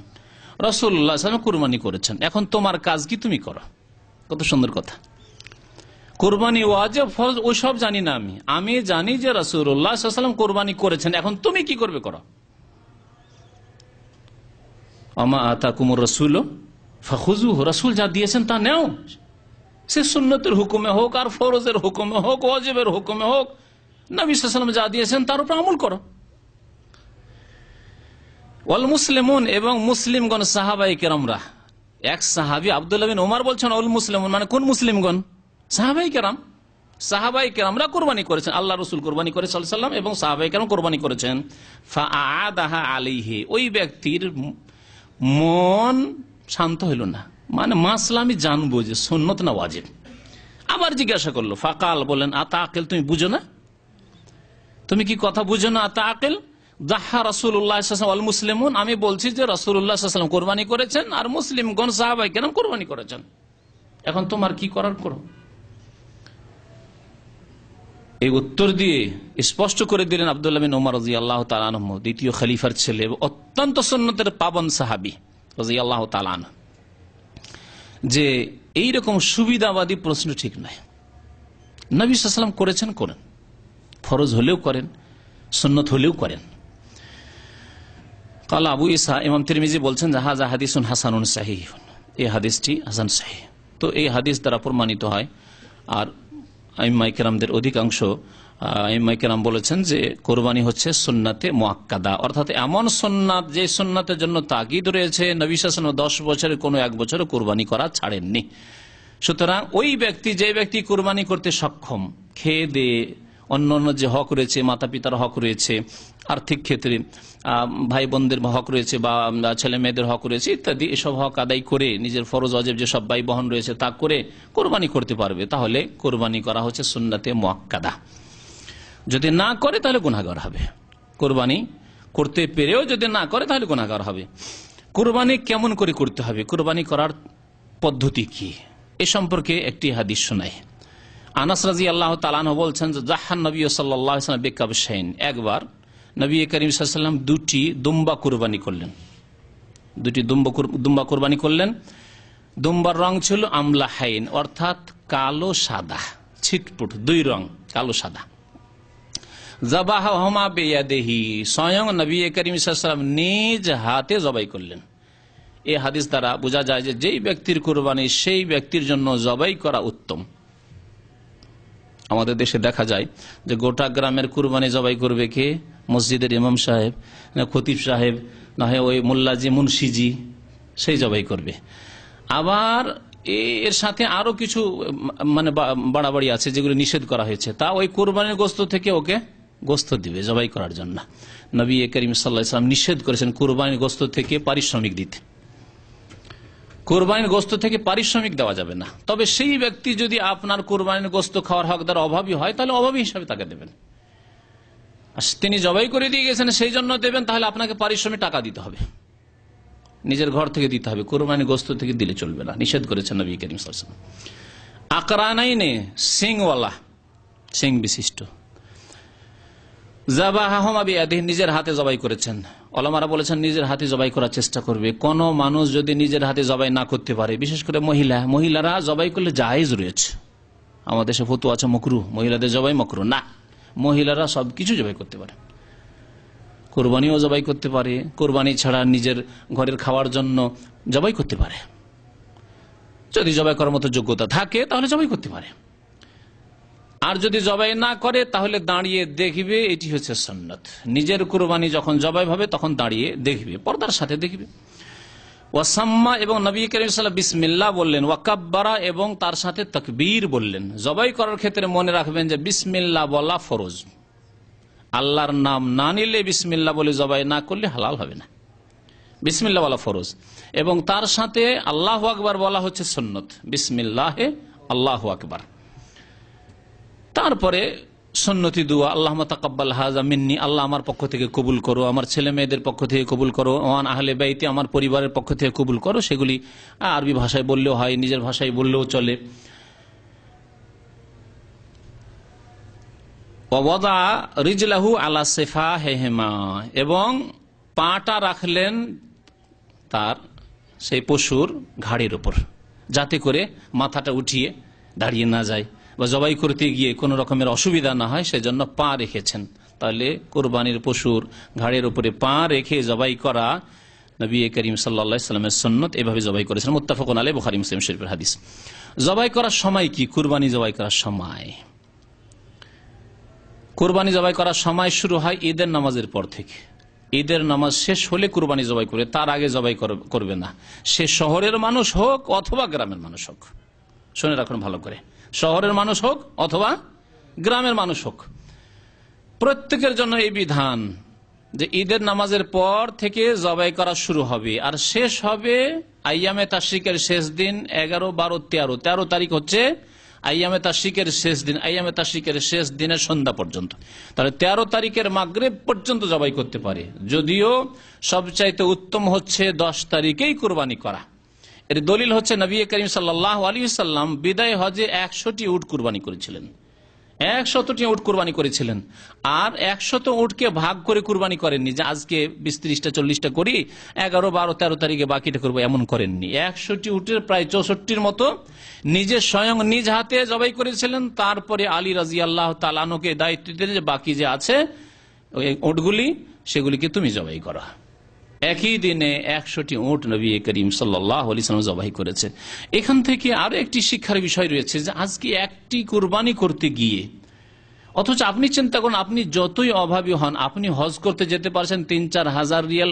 Speaker 1: রাসূলুল্লাহ সাল্লাল্লাহু আলাইহি ওয়াসাল্লাম কুরবানি করেছেন, এখন তোমার কাজ কি, তুমি করো। কত সুন্দর কথা। কুরবানি ওয়াজিব ফরজ ওসব জানি না, আমি জানি যে রাসূলুল্লাহ সাল্লাল্লাহু আলাইহি ওয়াসাল্লাম কুরবানি করেছেন, এখন তুমি কি করবে করো। আমা আতাকুমুর রাসূল ফাখুযুহু, রাসূল যা দিয়েছেন তা নাও, সে সুন্নতের হুকুমে হোক আর ফরজের হুকুমে হোক, ওয়াজিবের হুকুমে হোক, নবী সাল্লাল্লাহু আলাইহি ওয়াসাল্লাম যা দিয়েছেন তার উপর আমল করো। ওয়াল মুসলিমুন, এবং মুসলিমগণ, সাহাবায়ে কেরামরা, এক সাহাবী আব্দুল্লাহ বিন ওমর বলছেন ওয়াল মুসলিমুন মানে কোন মুসলিমগণ? সাহাবায়ে কেরাম। সাহাবায়ে কেরামরা কুরবানি করেছেন, আল্লাহ রাসূল কুরবানি করে সাল্লাল্লাহু আলাইহি ওয়াসাল্লাম এবং সাহাবায়ে কেরাম কুরবানি করেছেন। ফাআদাহা আলাইহি, ওই ব্যক্তির মন শান্ত হইল না, মানে মাসলা আমি জানবো যে সুন্নত না ওয়াজিব। আবার জিজ্ঞাসা করলো, ফাকাল, বলেন আতাআকিল, তুমি বুঝো না, তুমি কি কথা বুঝো না? আতাআকিল যাহা রাসূলুল্লাহ সাল্লাল্লাহু আলাইহি ওয়াসাল্লাম ওয়াল মুসলিমুন, আমি বলছি যে রাসূলুল্লাহ সাল্লাল্লাহু আলাইহি ওয়াসাল্লাম কুরবানি করেছেন আর মুসলিমগণ সাহাবায়ে কেরাম কুরবানি করেছেন, এখন তোমার কি করার করো। এই উত্তর দিয়ে স্পষ্ট করে দিলেন আব্দুল্লাহ বিন ওমর রাদিয়াল্লাহু তাআলা আনহু, দ্বিতীয় খলিফার ছেলে, অত্যন্ত সুন্নতের পাবন সাহাবী রাদিয়াল্লাহু তাআলা আনহু, যে এইরকম সুবিধাবাদী প্রশ্ন ঠিক নয়। নবী সাল্লাল্লাহু আলাইহি ওয়াসাল্লাম করেছেন, করেন, ফরজ হলেও করেন, সুন্নত হলেও করেন। কাল আবু ইসা, ইমাম তিরমিজি বলছেন হাযা হাদিসুন হাসানুন সাহিহ, এই হাদিসটি হাসান সহিহ। তো এই হাদিস দ্বারা প্রমাণিত হয়, আর আইম্মায়ে কেরামদের অধিকাংশ আইম্মায়ে কেরাম বলেছেন যে কোরবানি হচ্ছে সুন্নাতে মুআক্কাদা, অর্থাৎ এমন সুন্নাত যে সুন্নাতের জন্য তাগিদ রয়েছে, নবী সাল্লাল্লাহু আলাইহি ওয়াসাল্লাম 10 বছরের কোনো এক বছরে কোরবানি করা ছাড়েননি। সুতরাং ওই ব্যক্তি, যে ব্যক্তি কোরবানি করতে সক্ষম, খেয়ে দিয়ে অন্য যে হক রয়েছে, মাতা পিতার হক রয়েছে, আর্থিক ক্ষেত্রে ভাই বোনদের হক রয়েছে, বা ছেলে মেয়েদের হক রয়েছে ইত্যাদি, এসব হক আদায় করে নিজের ফরজ ওয়াজিব যে সব ব্যয় বহন রয়েছে তা করে কোরবানি করতে পারবে, তাহলে কোরবানি করা হচ্ছে সুন্নাতে মুআক্কাদা। যদি না করে তাহলে গুনাহগার হবে। কোরবানি করতে পেরেও যদি না করে তাহলে গুনাহগার হবে। কোরবানি কেমন করে করতে হবে, কোরবানি করার পদ্ধতি কি, এ সম্পর্কে একটি হাদিস শোনাই। আনাস রাদিয়াল্লাহু তাআলা আনহু বলছেন যে জাহান নবী সাল্লাল্লাহু আলাইহি ওয়াসাল্লাম বিকাবশাইন, একবার নবী করিম সাল্লাল্লাহু আলাইহি ওয়াসাল্লাম দুটি দুম্বা কুরবানি করলেন, দুটি দুম্বা কুরবানি করলেন। দুম্বার রং ছিল আমলাহাইন, অর্থাৎ কালো সাদা, ছিটপুট, দুই রং, কালো সাদা। যাবাহুমা বিয়াদিহি, স্বয়ং নবী করিম সাল্লাল্লাহু আলাইহি ওয়াসাল্লাম নিজ হাতে জবাই করলেন। এই হাদিস দ্বারা বোঝা যায় যে যেই ব্যক্তির কুরবানি সেই ব্যক্তির জন্য জবাই করা উত্তম। আমাদের দেশে দেখা যায় যে গোটা গ্রামের কুরবানি জবাই করবে কে? মসজিদের ইমাম সাহেব, না খতিব সাহেব, না হয় ওই মোল্লাজি মুন্সিজি, সেই জবাই করবে। আবার এর সাথে আরো কিছু মানে বাড়াবাড়ি আছে যেগুলো নিষেধ করা হয়েছে, তা ওই কোরবানির গোস্ত থেকে ওকে গোস্ত দিবে জবাই করার জন্য। নবী করিম সাল্লাল্লাহু আলাইহি ওয়াসাল্লাম নিষেধ করেছেন কোরবানির গোস্ত থেকে পারিশ্রমিক দিতে। কোরবানির গোস্ত থেকে পারিশ্রমিক দেওয়া যাবে না। তবে সেই ব্যক্তি যদি আপনার কোরবানির গোস্ত খাওয়ার হকদার অভাবী হয়, তাহলে অভাবী হিসাবে তাকে দেবেন। আর তিনি জবাই করে দিয়ে গেছেন সেই জন্য দেবেন, তাহলে আপনাকে পারিশ্রমিক টাকা দিতে হবে, নিজের ঘর থেকে দিতে হবে, কোরবানির গোস্ত থেকে দিলে চলবে না, নিষেধ করেছেন নবী করিম সাল্লাল্লাহু আলাইহি ওয়াসাল্লাম। আকরানাইনে, সিংওয়ালা, সিং বিশিষ্ট, যাবাহাহুমা বিয়াদিহি, নিজের হাতে জবাই করেছেন। ওলামারা বলেছেন নিজের হাতে জবাই করার চেষ্টা করবে। কোন মানুষ যদি নিজের হাতে জবাই না করতে পারে, বিশেষ করে মহিলারা জবাই করলে জায়েজ রয়েছে। আমাদের দেশে ফতোয়া আছে মাকরুহ, মহিলাদের জবাই মাকরুহ না, মহিলারা সবকিছু জবাই করতে পারে, কোরবানিও জবাই করতে পারে, কোরবানি ছাড়া নিজের ঘরের খাওয়ার জন্য জবাই করতে পারে, যদি জবাই করার মতো যোগ্যতা থাকে তাহলে জবাই করতে পারে। আর যদি জবাই না করে তাহলে দাঁড়িয়ে দেখবে, এটি হচ্ছে সুন্নাত। নিজের কুরবানি যখন জবাই হবে তখন দাঁড়িয়ে দেখবে, পর্দার সাথে দেখবে। ওয়াসাম্মা, এবং নবী করিম সাল্লাল্লাহু আলাইহি ওয়াসাল্লাম বিসমিল্লাহ বললেন, ওয়াকাব্বারা, এবং তার সাথে তাকবীর বললেন। জবাই করার ক্ষেত্রে মনে রাখবেন যে বিসমিল্লাহ বলা ফরজ, আল্লাহর নাম না নিলে, বিসমিল্লাহ বলে জবাই না করলে হালাল হবে না। বিসমিল্লাহ বলা ফরজ, এবং তার সাথে আল্লাহু আকবার বলা হচ্ছে সুন্নত, বিসমিল্লাহে আল্লাহু আকবার। তারপরে সুন্নতি দুয়া, আল্লাহুম্মা তাকাব্বাল হাযা মিন্নি, আল্লাহ আমার পক্ষ থেকে কবুল করো, আমার ছেলে মেয়েদের পক্ষ থেকে কবুল করো, ওয়ান আহলে বাইতি, আমার পরিবারের পক্ষ থেকে কবুল করো। সেগুলি আরবি ভাষায় বললেও হয়, নিজের ভাষায় বললেও চলে। ওয়াদা রিজলাহু আলা সিফাহিহিমা, এবং পাটা রাখলেন তার সেই পশুর ঘাড়ের উপর, যাতে করে মাথাটা উঠিয়ে দাঁড়িয়ে না যায় বা জবাই করতে গিয়ে কোনো রকমের অসুবিধা না হয়, সেজন্য পা রেখেছেন। তাহলে কোরবানির পশুর ঘাড়ের উপরে পা রেখে জবাই করা নবী করিম সাল্লাল্লাহু আলাইহি ওয়াসাল্লামের সুন্নাত, এভাবে জবাই করেছেন। মুত্তাফাকুন আলাইহি, বুখারী মুসলিম শরীফের হাদিস। জবাই করার সময় কি? কুরবানি জবাই করার সময়, কুরবানি জবাই করার সময় শুরু হয় ঈদের নামাজের পর থেকে। ঈদের নামাজ শেষ হলে কুরবানি জবাই করবে, তার আগে জবাই করবে না। সে শহরের মানুষ হোক অথবা গ্রামের মানুষ হোক, শুনে রাখুন ভালো করে, শহরের মানুষ হোক অথবা গ্রামের মানুষ হোক, প্রত্যেকের জন্য এই বিধান যে ঈদের নামাজের পর থেকে জবাই করা শুরু হবে আর শেষ হবে আইয়ামে তাশরিকের শেষ দিন 11, 12, 13 তারিখ হচ্ছে আইয়ামে তাশরিকের শেষ দিন। আইয়ামে তাশরিকের শেষ দিনের সন্ধ্যা পর্যন্ত, তাহলে 13 তারিখের মাগরিব পর্যন্ত জবাই করতে পারে। যদিও সবচাইতে উত্তম হচ্ছে 10 তারিখেই কুরবানি করা। এর দলিল হচ্ছে নবী করিম সাল্লাল্লাহু আলাইহি ওয়াসাল্লাম বিদায় হজে 100টি উট কুরবানি করেছিলেন, 100টি উট কুরবানি করেছিলেন। আর 100 উটকে ভাগ করে কুরবানি করেননি যে আজকে 20, 30টা 40টা করি, 11, 12, 13 তারিখে বাকিটা করবো, এমন করেননি। 100টি উটের প্রায় 64টির মতো নিজে স্বয়ং নিজ হাতে জবাই করেছিলেন। তারপরে আলী রাদিয়াল্লাহু তাআলা আনহুকে দায়িত্ব দিলেন যে বাকি যে আছে ওই উটগুলি, সেগুলিকে তুমি জবাই করো। একই দিনে 100টি উট নবী করিম সাল্লাল্লাহু আলাইহি ওয়াসাল্লাম জবাই করেছে। এখান থেকে আরো একটি শিক্ষার বিষয় রয়েছে যে আজকে একটি কুরবানি করতে গিয়ে, অথচ আপনি চিন্তা করুন, আপনি যতই অভাবী হন, আপনি হজ করতে যেতে পারছেন 3-4 হাজার রিয়াল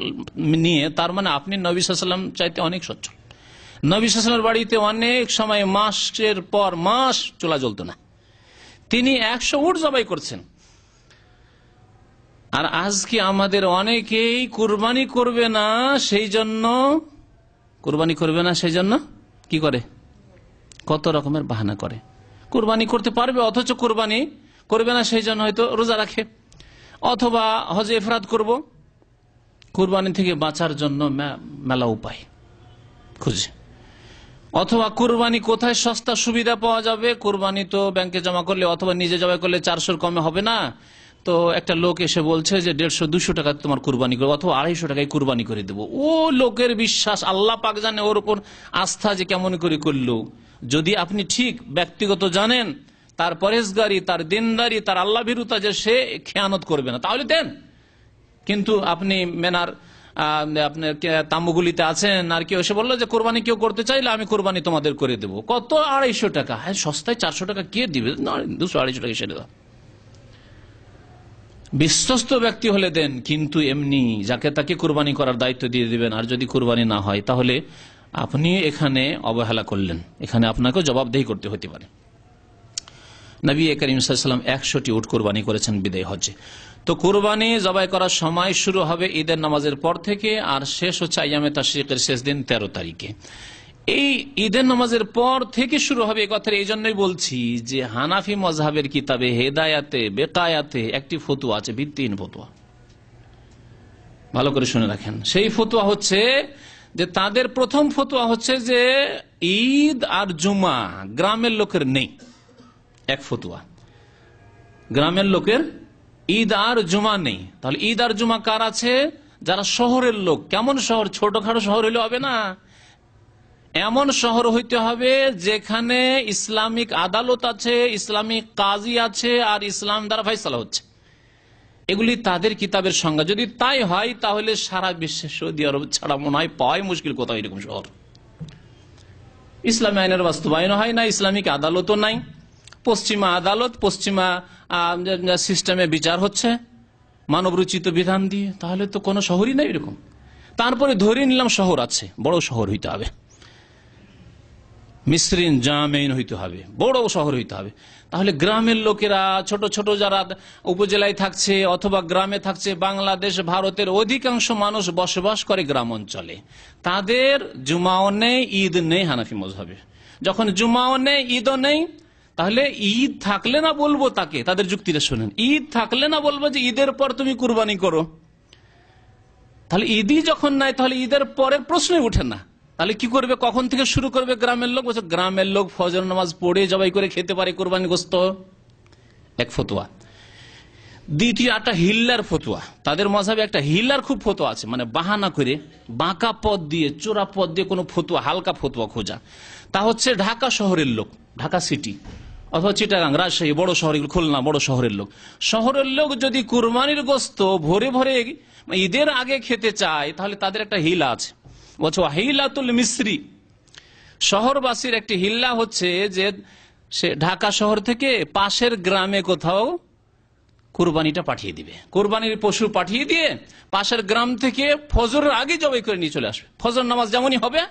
Speaker 1: নিয়ে, তার মানে আপনি নবী সাল্লাল্লাহু আলাইহি ওয়াসাল্লাম চাইতে অনেক সচ্ছল। নবী সাল্লাল্লাহু আলাইহি ওয়াসাল্লামের বাড়িতে অনেক সময় মাসের পর মাস চুলা জ্বলত না, তিনি 100 উট জবাই করছেন। আর আজকে আমাদের অনেকেই কুরবানি করবে না, সেই জন্য কি করে? কত রকমের বাহানা করে। কুরবানি করতে পারবে অথচ কুরবানি করবে না, সেই জন্য হয়তো রোজা রাখে, অথবা হজে ইফরাদ করব। কুরবানি থেকে বাঁচার জন্য মেলা উপায় খুঁজে, অথবা কুরবানি কোথায় সস্তা সুবিধা পাওয়া যাবে। কুরবানি তো ব্যাংকে জমা করলে অথবা নিজে জমা করলে 400-র কমে হবে না, তো একটা লোক এসে বলছে যে 150-200 টাকা তোমার কুরবানি করবো, অথবা 250 টাকায় কুরবানি করে দেবো। ও লোকের বিশ্বাস আল্লাহ পাক জানে, ওর উপর আস্থা যে কেমন করে করলো। যদি আপনি ঠিক ব্যক্তিগত জানেন তার পরেশগারি, তার দিনদারি, তার আল্লাহ ভীরুতা, যে সে খেয়ানত করবে না, তাহলে দেন। কিন্তু আপনি মেনার আপনার তাম্বুগুলিতে আছেন, আর কেউ এসে বললো যে কোরবানি কেউ করতে চাইলে আমি কোরবানি তোমাদের করে দেবো, কত 250 টাকা। হ্যাঁ, সস্তায় 400 টাকা কে দিবে? 200-250 টাকা সেরে দাও। বিশ্বস্ত ব্যক্তি হলে দেন, কিন্তু এমনি যাকে তাকে কুরবানি করার দায়িত্ব দিয়ে দিবেন। আর যদি কুরবানি না হয় তাহলে আপনি এখানে অবহেলা করলেন, এখানে আপনাকেও জবাবদেহি করতে হতে পারে। নবী করিম সাল্লাল্লাহু আলাইহি ওয়াসাল্লাম 100টি উট কোরবানি করেছেন বিদায় হজ্জে। তো কোরবানি জবাই করার সময় শুরু হবে ঈদের নামাজের পর থেকে, আর শেষ হচ্ছে আইয়ামে তাশরিকের শেষ দিন 13 তারিখে। এই ঈদের নামাজের পর থেকে শুরু হবে এই কথা এই জন্যই বলছি যে হানাফি মযহাবের কিতাবে হেদায়াতে বেকায়াতে একটি ফতোয়া আছে, ভিত্তিহীন ফতোয়া, ভালো করে শুনে রাখেন। সেই ফতোয়া হচ্ছে যে তাদের প্রথম ফতোয়া হচ্ছে যে ঈদ আর জুমা গ্রামের লোকের নেই। এক ফতোয়া, গ্রামের লোকের ঈদ আর জুমা নেই। তাহলে ঈদ আর জুমা কার আছে? যারা শহরের লোক। কেমন শহর? ছোটখাটো শহর হইলে হবে না, এমন শহর হইতে হবে যেখানে ইসলামিক আদালত আছে, ইসলামিক কাজী আছে, আর ইসলাম দ্বারা ফাইসালা হচ্ছে। এগুলি তাদের কিতাবের সংজ্ঞা। যদি তাই হয় তাহলে সারা বিশ্বে সৌদি আরব ছাড়া মনে হয় পাওয়াই মুশকিল কোথাও এরকম শহর। ইসলামী আইনের বাস্তবায়ন হয় না, ইসলামিক আদালতও নাই, পশ্চিমা আদালত, পশ্চিমা সিস্টেমে বিচার হচ্ছে মানবরচিত বিধান দিয়ে। তাহলে তো কোনো শহরই নাই এরকম। তারপরে ধরে নিলাম শহর আছে, বড় শহর হইতে হবে, মিসরিন জামেইন হইতে হবে, বড় শহর হইতে হবে। তাহলে গ্রামের লোকেরা, ছোট ছোট যারা উপজেলায় থাকছে অথবা গ্রামে থাকছে, বাংলাদেশ ভারতের অধিকাংশ মানুষ বসবাস করে গ্রাম অঞ্চলে, তাদের জুমাও নেই, ঈদ নেই হানাফি মযহাবে। যখন জুমাও নেই, ঈদও নেই, তাহলে ঈদ থাকলে না বলবো তাকে, তাদের যুক্তিটা শোনেন, ঈদ থাকলে না বলবো যে ঈদের পর তুমি কুরবানি করো। তাহলে ঈদই যখন নাই তাহলে ঈদের পরের প্রশ্নই উঠে না। তাহলে কি করবে? কখন থেকে শুরু করবে গ্রামের লোক? বলছে গ্রামের লোক ফজর নামাজ পড়ে জবাই করে খেতে পারে কুরবানি গোশত। এক ফতোয়া। দ্বিতীয় একটা হিল্লার ফতোয়া। তাদের মাযহাবে একটা হিল্লার খুব ফতোয়া আছে, মানে বাহানা করে বাঁকা পথ দিয়ে, চোরা পথ দিয়ে কোনো ফতোয়া, হালকা ফতোয়া খোঁজা। তা হচ্ছে ঢাকা শহরের লোক, ঢাকা সিটি অথবা চিটাগাং, রাজশাহী, বড় শহর, খুলনা, বড় শহরের লোক, শহরের লোক যদি কুরবানির গোশত ভরে ভরে ঈদের আগে খেতে চায় তাহলে তাদের একটা হিলা আছে, বলছে হিলাতুল মিসরি। শহরবাসীর একটি হিল্লা হচ্ছে যে সে ঢাকা শহর থেকে পাশের গ্রামে কোথাও কুরবানিটা পাঠিয়ে দিবে, কুরবানির পশু পাঠিয়ে দিয়ে পাশের গ্রাম থেকে ফজরের আগে জবাই করে নিয়ে চলে আসবে। ফজর নামাজ যেমনই হবে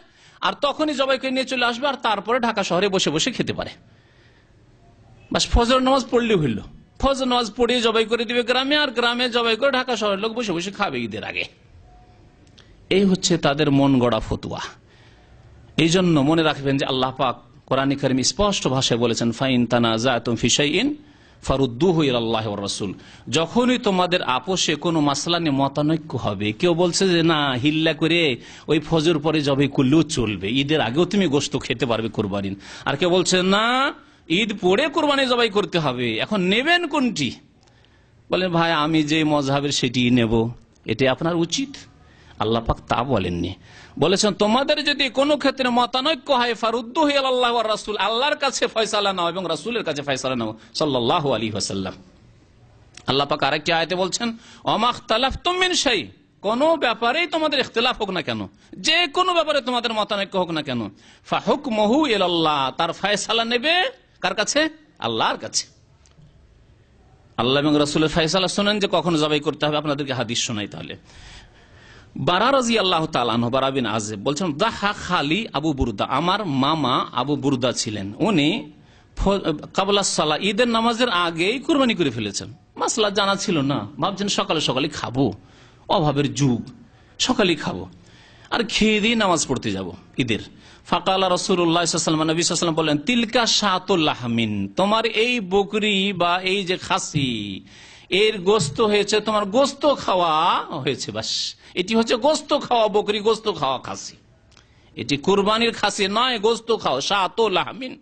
Speaker 1: আর তখনই জবাই করে নিয়ে চলে আসবে, আর তারপরে ঢাকা শহরে বসে বসে খেতে পারে। বাস ফজর নামাজ পড়লে হইল, ফজর নামাজ পড়ে জবাই করে দিবে গ্রামে, আর গ্রামে জবাই করে ঢাকা শহরের লোক বসে বসে খাবে ঈদের আগে। এই হচ্ছে তাদের মন গড়া ফতুয়া। এই জন্য মনে রাখবেন যে আল্লাহ পাক কোরআন কারীমে স্পষ্ট ভাষায় বলেছেন, ফাইন তানাজাতুম ফি শাইইন ফারুদ্দুহু ইলাল্লাহি ওয়ার রাসূল। যখনই তোমাদের আপোষে কোনো মাসলা নিয়ে মতানৈক্য হবে, কেউ বলছে যে না হিল্লা করে ওই ফজর পরে জবাই করলেও চলবে, ঈদের আগেও তুমি গোশত খেতে পারবে কুরবানির, আর কেউ বলছে না ঈদ পড়ে কুরবানি জবাই করতে হবে, এখন নেবেন কোনটি? বলেন ভাই আমি যে মযহাবের সেটি নেব, এটাই আপনার উচিত। আল্লাহ পাক তা বলেননি, বলেছেন তোমাদের যদি কোনো ক্ষেত্রে মতানৈক্য হয় ফারুদ্দুহু ইলাল্লাহি ওয়ার রাসূল, আল্লাহর কাছে ফয়সালা নাও এবং রাসূলের কাছে ফয়সালা নাও সাল্লাল্লাহু আলাইহি ওয়াসাল্লাম। আল্লাহ পাক আরেকটি আয়াতে বলছেন, ওয়ামাখতালাফতুম মিন শাই, কোন ব্যাপারেই তোমাদের ইখতিলাফ হোক না কেন, যে কোনো ব্যাপারে তোমাদের মতানৈক্য হোক না কেন, ফাহুকমুহু ইলাল্লাহ, তার ফয়সালা নেবে কার কাছে? আল্লাহর কাছে। আল্লাহ এবং রাসূলের ফয়সালা শুনেন যে কখন জবাই করতে হবে। আপনাদেরকে হাদিস শোনাই তাহলে। বারা রাদিয়াল্লাহু তাআলা আনহু, বারা বিন আযিব বলছেন, দাহা খালি আবু বুরদা, আমার মামা আবু বুরদা ছিলেন, উনি কাবলা সালাহ, ঈদের নামাজের আগেই কুরবানি করে ফেলেছেন। মাসলা জানা ছিল না, ভাবছেন সকালে সকালে খাবো, অভাবের যুগ, সকালে খাবো আর খেয়ে দিয়ে নামাজ পড়তে যাব ঈদের। ফাকালা রাসূলুল্লাহ সাল্লাল্লাহু আলাইহি ওয়াসাল্লাম, নবী সাল্লাল্লাহু আলাইহি ওয়াসাল্লাম বলেন, তিলকা শাতুল লাহমিন, তোমার এই বকরি বা এই যে খাসি এর গোস্ত হয়েছে, তোমার গোস্ত খাওয়া হয়েছে, বাস এটি হচ্ছে গোস্ত খাওয়া বকরি, গোস্ত খাওয়া খাসি, এটি কুরবানির খাসি নয়, গোস্ত খাওয়া, শাতুল লাহমিন,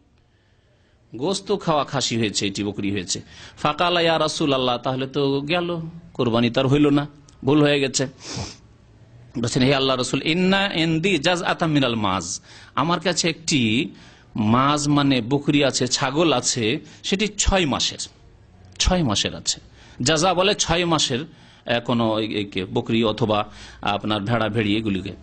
Speaker 1: গোস্ত খাওয়া খাসি হয়েছে, এটি বকরি হয়েছে। ফাকালা ইয়া রাসূলুল্লাহ, তাহলে তো গেল, কুরবানি তার হইল না, ভুল হয়ে গেছে। বলছেন হে আল্লাহ রাসূল, ইন্না ইনদি জাযআতাম মিনাল মাজ, আমার কাছে একটি মাজ মানে বকরি আছে, ছাগল আছে, সেটি 6 মাসের, 6 মাসের আছে। জাযা বলে 6 মাসের কোন বকরি অথবা আপনার ভেড়া ভেড়ি এগুলিকে।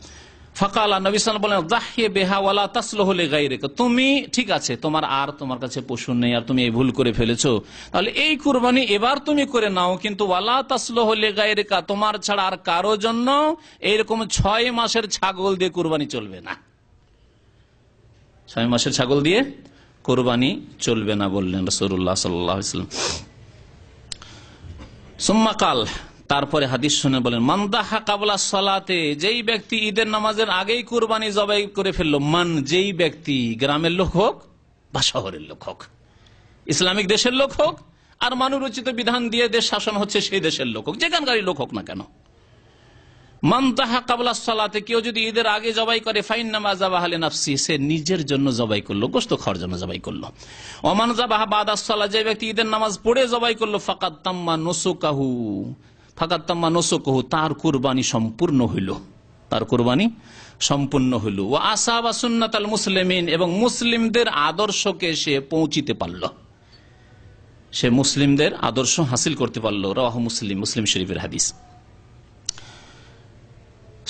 Speaker 1: ফাকালা, নবী সাল্লাল্লাহু আলাইহি ওয়াসাল্লাম বলেন, যাহি বিহা ওয়ালা তাসলুহু লিগাইরিকা, তুমি ঠিক আছে, তোমার কাছে পশু নেই আর তুমি এই ভুল করে ফেলেছো, তাহলে এই কুরবানি এবার তুমি করে নাও, কিন্তু ওয়ালা তাসলুহু লিগাইরিকা, তোমার ছাড়া আর কারো জন্য এইরকম 6 মাসের ছাগল দিয়ে কুরবানি চলবে না। ছয় মাসের ছাগল দিয়ে কোরবানি চলবে না বললেন রাসূলুল্লাহ সাল্লাল্লাহু আলাইহি ওয়াসাল্লাম। সুম্মা কাল, তারপরে হাদিস শুনে বলেন, মান দাহা কাবলা সালাতে, যেই ব্যক্তি ঈদের নামাজের আগেই কুরবানি জবাই করে ফেললো, মান, যেই ব্যক্তি গ্রামের লোক হোক বা শহরের লোক হোক, ইসলামিক দেশের লোক হোক আর মানুরচিত বিধান দিয়ে দেশ শাসন হচ্ছে সেই দেশের লোক হোক, যেখানকারই লোক হোক না কেন, মান দাহা কাবলা সালাতে, কেউ যদি ঈদের আগে জবাই করে, ফাইন্নামা যাবাহা লিনাফসি, সে নিজের জন্য জবাই করলো, গোশত খাওয়ার জন্য জবাই করলো। ওমান যাবাহা বাদাস সালাত, যে ব্যক্তি ঈদের নামাজ পড়ে জবাই করলো, ফাকাদ তাম্মা নুসুকাহু, ফাকাদ তাম্মা নুসুকাহু, তার কুরবানি সম্পূর্ণ হইল, তার কুরবানি সম্পূর্ণ হইল। ওয়া আসাবা সুন্নাতাল মুসলিমিন, এবং মুসলিমদের আদর্শকে সে পৌঁছিতে পারল, সে মুসলিমদের আদর্শ হাসিল করতে পারল। রাওয়াহু মুসলিম, মুসলিম শরীফের হাদিস।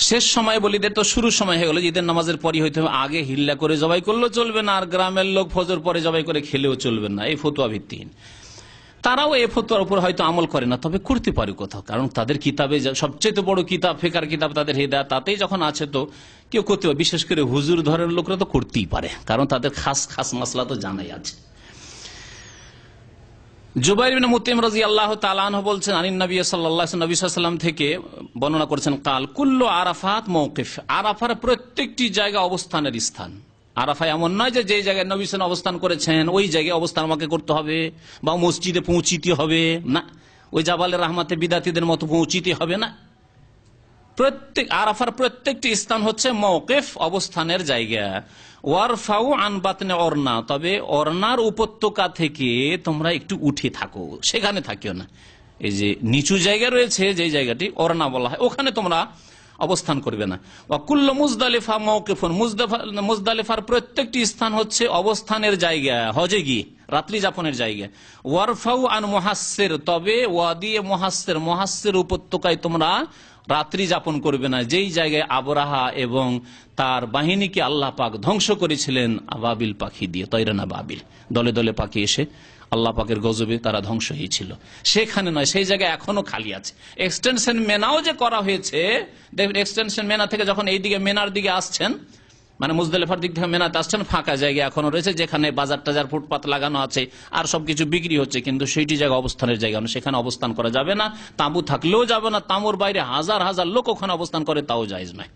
Speaker 1: শেষ সময় বলিদের তো শুরুর সময় হয়ে গেল, ঈদের নামাজের পরই হইতে হবে, আগে হিল্লা করে জবাই করলেও চলবে না, আর গ্রামের লোক ফজর পরে জবাই করে খেলেও চলবে না, এই ফতোয়া ভিত্তিহীন। তারাও এই ফতোয়ার উপর হয়তো আমল করে না, তবে করতে পারে কোথাও, কারণ তাদের কিতাবে সবচেয়ে বড় কিতাব, ফিকার কিতাব তাদের হিদায়াত, তাতেই যখন আছে তো কেউ করতে পারে। বিশেষ করে হুজুর ধরনের লোকরা তো করতেই পারে, কারণ তাদের খাস খাস মাসলা তো জানাই আছে। জুবাইর ইবনে মুতঈম রাদিয়াল্লাহু তাআলা আনহু বলছেন, আনিন নবী সাল্লাল্লাহু আলাইহি নবী সাল্লাল্লাহু আলাইহি ওয়াসাল্লাম থেকে বর্ণনা করেছেন, কাল কুল্লু আরাফাত মওকিফ, আরাফার প্রত্যেকটি জায়গা অবস্থানের স্থান। আরাফা এমন নয় যে যে জায়গায় নবী সাল্লাল্লাহু আলাইহি অবস্থান করেছেন ওই জায়গায় অবস্থান আমাকে করতে হবে বা মসজিদে পৌঁছিতে হবে না, ওই জাবালে রাহমাতে বিদাতীদের মতো পৌঁছিতে হবে না। প্রত্যেক আরাফার প্রত্যেকটি স্থান হচ্ছে মওকিফ, অবস্থানের জায়গা। ওয়ারফাউ আন বাতনে অরনা, তবে অরনার উপত্যকা থেকে তোমরা একটু উঠে থাকো, সেখানে থাকিও না। এই যে নিচু জায়গা রয়েছে, যে জায়গাটি অরনা বলা হয়, ওখানে তোমরা অবস্থান করবে না। ওয়া কুল্লু মুজদালিফা মাওকিফুন, মুজদালিফার প্রত্যেকটি স্থান হচ্ছে অবস্থানের জায়গা, হজে গিয়ে রাত্রি যাপনের জায়গা। ওয়ারফাউ আন মুহাসসির, তবে ওয়াদি মুহাসসির, মুহাসসির উপত্যকায় তোমরা রাত্রি যাপন করবে না, যেই জায়গায় আবরাহা এবং তার বাহিনীকে আল্লাহ পাক ধ্বংস করেছিলেন আবাবিল পাখি দিয়ে, তৈরানা বাবিল, দলে দলে পাখি এসে আল্লাহ পাকের গজবে তারা ধ্বংস হয়েছিল, সেখানে নয়, সেই জায়গায় এখনো খালি আছে। এক্সটেনশন মেনাও যে করা হয়েছে, এক্সটেনশন মেনা থেকে যখন এইদিকে মেনার দিকে আসছেন, মানে মুজদালিফার দিক থেকে মেনাতে আসছেন, ফাঁকা জায়গা এখনো রয়েছে, যেখানে বাজার টাজার ফুটপাত লাগানো আছে আর সবকিছু বিক্রি হচ্ছে, কিন্তু সেইটি জায়গা অবস্থানের জায়গা, সেখানে অবস্থান করা যাবে না। তাঁবু থাকলেও যাবে না, তাঁবুর বাইরে হাজার হাজার লোক ওখানে অবস্থান করে, তাও জায়েজ নয়।